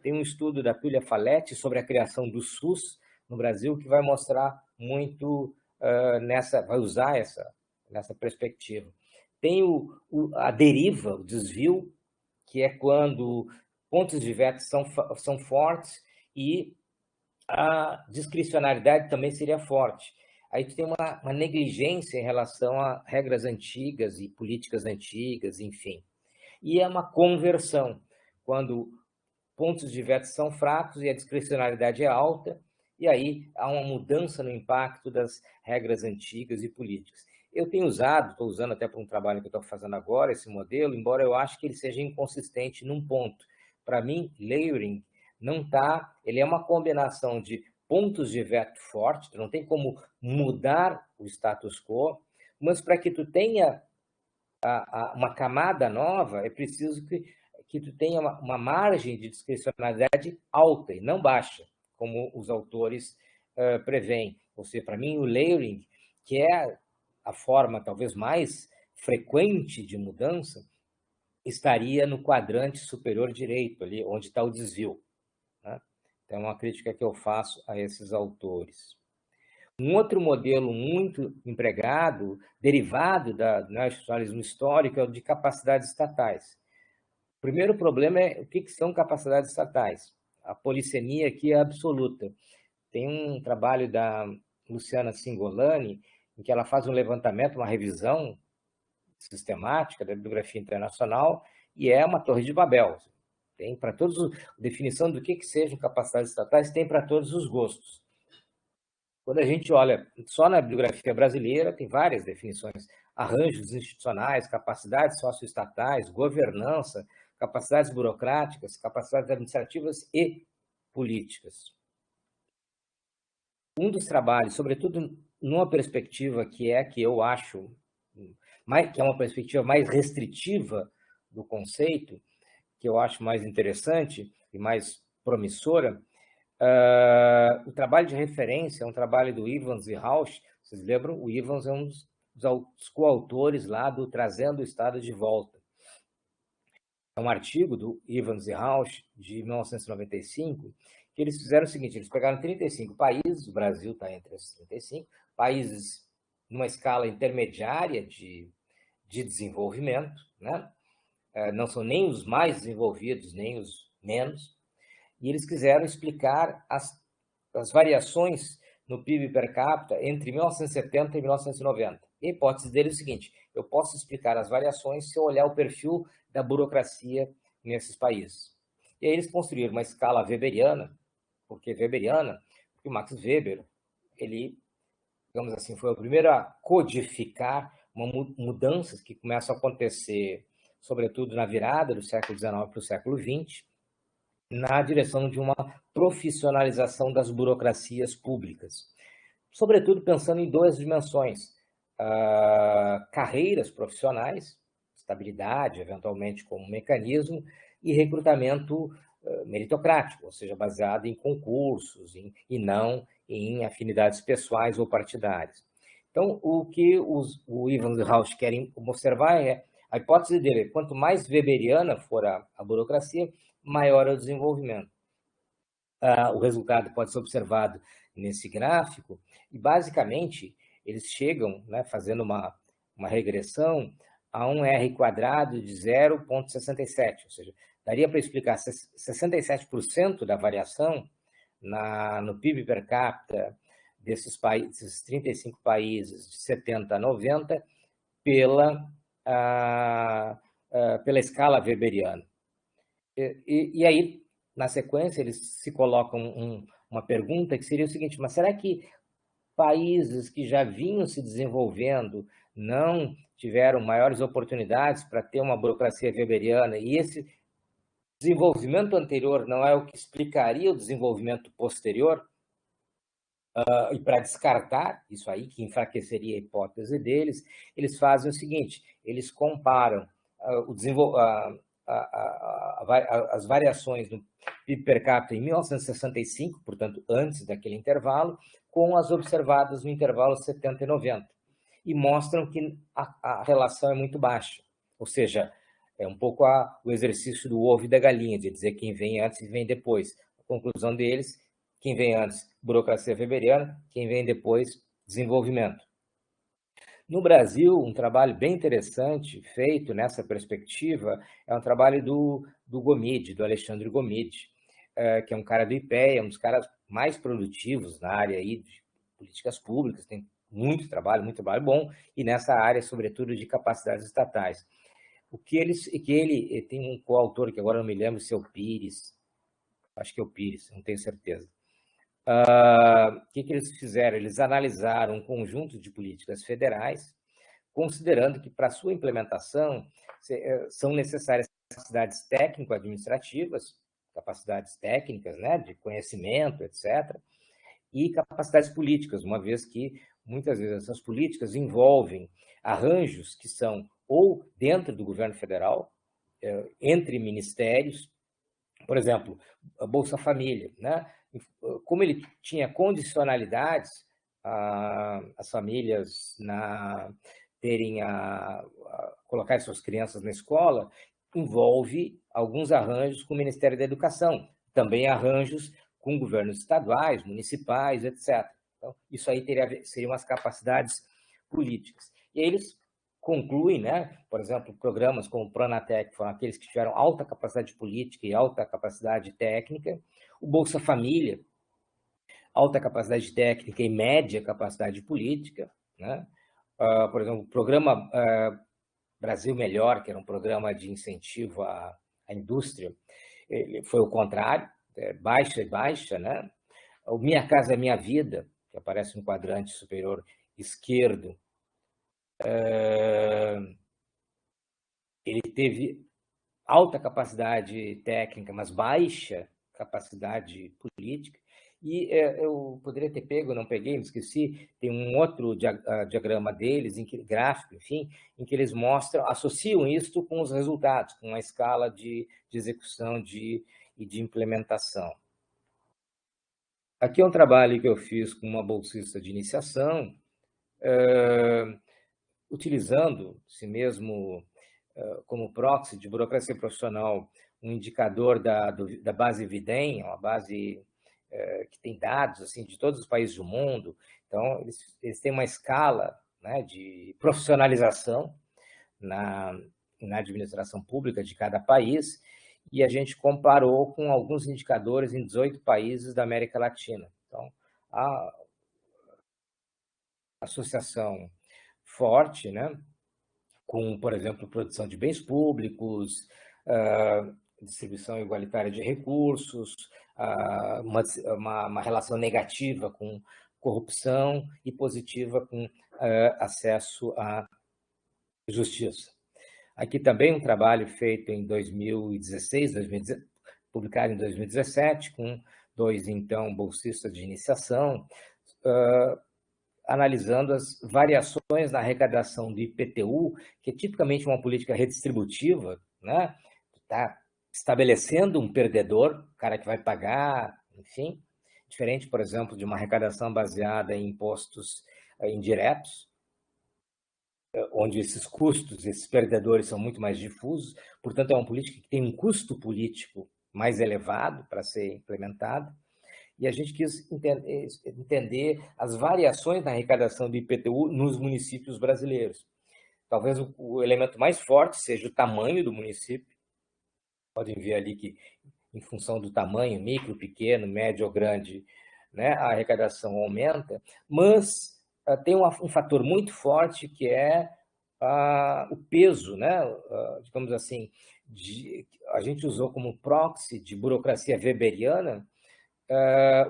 Tem um estudo da Tulia Faletti sobre a criação do SUS no Brasil que vai mostrar muito vai usar nessa perspectiva. Tem a deriva, o desvio, que é quando pontos de veto são fortes e a discricionariedade também seria forte. Aí tu tem uma negligência em relação a regras antigas e políticas antigas, enfim. E é uma conversão, quando pontos de veto são fracos e a discricionariedade é alta, e aí há uma mudança no impacto das regras antigas e políticas. Eu tenho estou usando até para um trabalho que eu estou fazendo agora, esse modelo, embora eu ache que ele seja inconsistente num ponto. Para mim, layering não está, ele é uma combinação de pontos de veto forte, tu não tem como mudar o status quo, mas para que tu tenha uma camada nova, é preciso que tu tenha uma margem de discricionalidade alta e não baixa, como os autores prevêem. Ou seja, para mim, o layering, que é a forma talvez mais frequente de mudança, estaria no quadrante superior direito, ali onde está o desvio. Né? Então, é uma crítica que eu faço a esses autores. Um outro modelo muito empregado, derivado do nacionalismo histórico, é o de capacidades estatais. O primeiro problema é o que são capacidades estatais. A polissemia aqui é absoluta. Tem um trabalho da Luciana Singolani, em que ela faz um levantamento, uma revisão sistemática da bibliografia internacional, e é uma torre de Babel. Tem para todos, definição do que sejam capacidades estatais, tem para todos os gostos. Quando a gente olha só na bibliografia brasileira, tem várias definições: arranjos institucionais, capacidades socioestatais, governança, capacidades burocráticas, capacidades administrativas e políticas. Um dos trabalhos, sobretudo numa perspectiva que eu acho que é uma perspectiva mais restritiva do conceito, que eu acho mais interessante e mais promissora, o trabalho de referência é um trabalho do Evans e Rauch. Vocês lembram? O Evans é um dos coautores lá do Trazendo o Estado de Volta. É um artigo do Evans e Rauch, de 1995, que eles fizeram o seguinte: eles pegaram 35 países, o Brasil está entre esses 35, países numa escala intermediária de desenvolvimento, né? Não são nem os mais desenvolvidos, nem os menos, e eles quiseram explicar as variações no PIB per capita entre 1970 e 1990. E a hipótese dele é o seguinte: eu posso explicar as variações se eu olhar o perfil da burocracia nesses países. E aí eles construíram uma escala weberiana. Por que weberiana? Porque o Max Weber, ele, digamos assim, foi o primeiro a codificar mudanças que começam a acontecer, sobretudo na virada do século XIX para o século XX, na direção de uma profissionalização das burocracias públicas, sobretudo pensando em duas dimensões: carreiras profissionais, estabilidade, eventualmente como mecanismo, e recrutamento meritocrático, ou seja, baseado em concursos e não em afinidades pessoais ou partidárias. Então, o que o Ivan e Rausch querem observar é a hipótese dele: quanto mais weberiana for a burocracia, maior é o desenvolvimento. O resultado pode ser observado nesse gráfico, e basicamente eles chegam, né, fazendo uma regressão, a um R² de 0,67, ou seja, daria para explicar 67% da variação no PIB per capita desses 35 países, de 70 a 90, pela escala weberiana. E aí, na sequência, eles se colocam uma pergunta que seria o seguinte: mas será que países que já vinham se desenvolvendo não tiveram maiores oportunidades para ter uma burocracia weberiana, e esse desenvolvimento anterior não é o que explicaria o desenvolvimento posterior? E para descartar isso aí, que enfraqueceria a hipótese deles, eles fazem o seguinte: eles comparam as variações do PIB per capita em 1965, portanto, antes daquele intervalo, com as observadas no intervalo 70 e 90, e mostram que a relação é muito baixa. Ou seja, é um pouco o exercício do ovo e da galinha, de dizer quem vem antes e vem depois. A conclusão deles: quem vem antes, burocracia weberiana; quem vem depois, desenvolvimento. No Brasil, um trabalho bem interessante feito nessa perspectiva é um trabalho do Gomide, do Alexandre Gomide, que é um cara do IPEA, um dos caras mais produtivos na área aí de políticas públicas, tem muito trabalho bom, e nessa área, sobretudo, de capacidades estatais. Ele tem um coautor, que agora não me lembro se é o Pires, acho que é o Pires, não tenho certeza. O que eles fizeram? Eles analisaram um conjunto de políticas federais, considerando que, para sua implementação, são necessárias capacidades técnico-administrativas, capacidades técnicas, né, de conhecimento, etc., e capacidades políticas, uma vez que, muitas vezes, essas políticas envolvem arranjos que são ou dentro do governo federal, entre ministérios. Por exemplo, a Bolsa Família, né? Como ele tinha condicionalidades, as famílias terem colocar suas crianças na escola, envolve alguns arranjos com o Ministério da Educação, também arranjos com governos estaduais, municipais, etc. Então, isso aí seriam as capacidades políticas. E aí eles concluem, né? Por exemplo, programas como o Pronatec foram aqueles que tiveram alta capacidade política e alta capacidade técnica. O Bolsa Família, alta capacidade técnica e média capacidade política, né? Por exemplo, o programa Brasil Melhor, que era um programa de incentivo à indústria, foi o contrário, baixa e baixa, né? O Minha Casa é Minha Vida, que aparece no quadrante superior esquerdo, ele teve alta capacidade técnica, mas baixa capacidade política. E eu poderia ter pego, não peguei, me esqueci, tem um outro diagrama deles, gráfico, enfim, em que eles associam isso com os resultados, com a escala de execução e de implementação. Aqui é um trabalho que eu fiz com uma bolsista de iniciação, utilizando esse mesmo como proxy de burocracia profissional, um indicador da base Videm, uma base que tem dados assim, de todos os países do mundo. Então, eles têm uma escala, né, de profissionalização na administração pública de cada país, e a gente comparou com alguns indicadores em 18 países da América Latina. Então, a associação forte, né, com, por exemplo, produção de bens públicos, distribuição igualitária de recursos, uma relação negativa com corrupção e positiva com acesso à justiça. Aqui também um trabalho feito em 2016, publicado em 2017, com 2, então, bolsistas de iniciação, analisando as variações na arrecadação do IPTU, que é tipicamente uma política redistributiva, né? Está estabelecendo um perdedor, o cara que vai pagar, enfim, diferente, por exemplo, de uma arrecadação baseada em impostos indiretos, onde esses custos, esses perdedores são muito mais difusos, portanto, é uma política que tem um custo político mais elevado para ser implementada, e a gente quis entender as variações na arrecadação do IPTU nos municípios brasileiros. Talvez o elemento mais forte seja o tamanho do município. Podem ver ali que, em função do tamanho, micro, pequeno, médio ou grande, né, a arrecadação aumenta, mas tem um fator muito forte que é o peso, né, digamos assim, a gente usou como proxy de burocracia weberiana,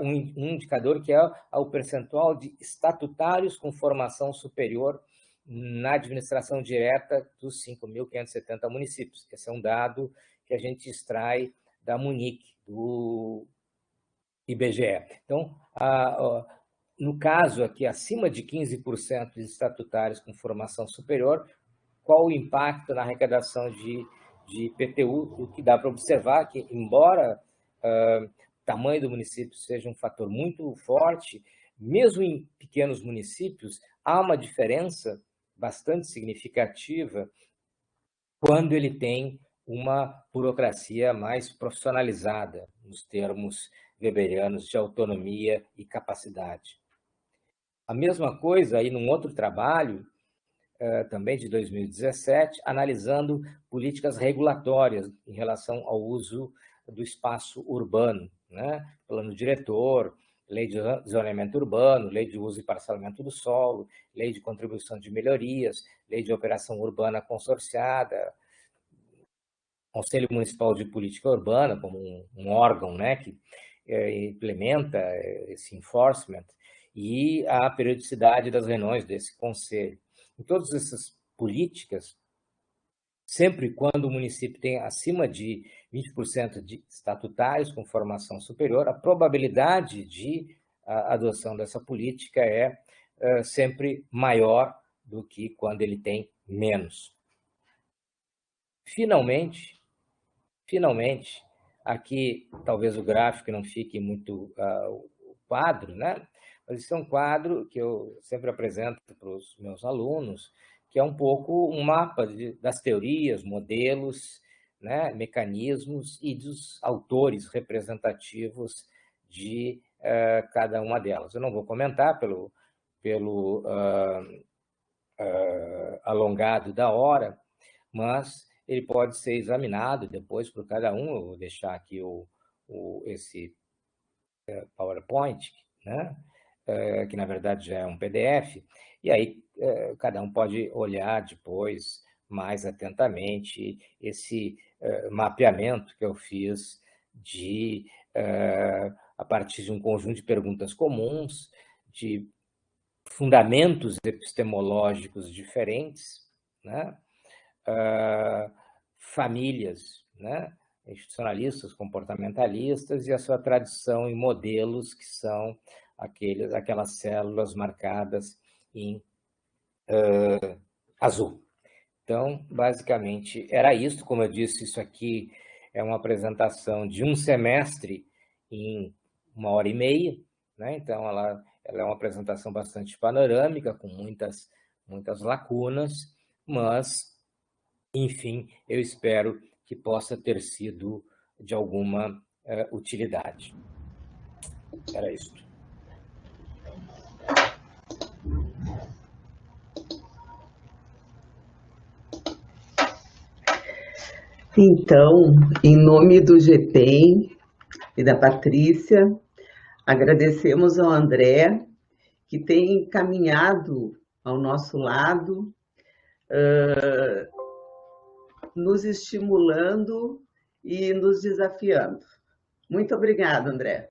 um indicador que é o percentual de estatutários com formação superior na administração direta dos 5.570 municípios. Esse é um dado que a gente extrai da Munique, do IBGE. Então, no caso aqui, acima de 15% de estatutários com formação superior, qual o impacto na arrecadação de IPTU? O que dá para observar que, embora o tamanho do município seja um fator muito forte, mesmo em pequenos municípios, há uma diferença bastante significativa quando ele tem uma burocracia mais profissionalizada, nos termos weberianos de autonomia e capacidade. A mesma coisa aí num outro trabalho, também de 2017, analisando políticas regulatórias em relação ao uso do espaço urbano, né? Plano diretor, lei de zoneamento urbano, lei de uso e parcelamento do solo, lei de contribuição de melhorias, lei de operação urbana consorciada, Conselho Municipal de Política Urbana como um órgão, né, que implementa esse enforcement, e a periodicidade das reuniões desse conselho. Em todas essas políticas, sempre quando o município tem acima de 20% de estatutários com formação superior, a probabilidade de adoção dessa política é sempre maior do que quando ele tem menos. Finalmente, aqui talvez o gráfico não fique muito o quadro, né? Mas isso é um quadro que eu sempre apresento para os meus alunos, que é um pouco um mapa das teorias, modelos, né, mecanismos e dos autores representativos de cada uma delas. Eu não vou comentar pelo alongado da hora, mas ele pode ser examinado depois por cada um. Eu vou deixar aqui esse PowerPoint, né? Que na verdade já é um PDF, e aí cada um pode olhar depois mais atentamente esse mapeamento que eu fiz a partir de um conjunto de perguntas comuns, de fundamentos epistemológicos diferentes, né? Famílias, né? Institucionalistas, comportamentalistas, e a sua tradição em modelos que são aquelas células marcadas em azul. Então, basicamente, era isso. Como eu disse, isso aqui é uma apresentação de um semestre em 1h30, né? Então, ela é uma apresentação bastante panorâmica, com muitas lacunas, mas, enfim, eu espero que possa ter sido de alguma utilidade. Era isso. Então, em nome do GPEM e da Patrícia, agradecemos ao André, que tem caminhado ao nosso lado, nos estimulando e nos desafiando. Muito obrigada, André.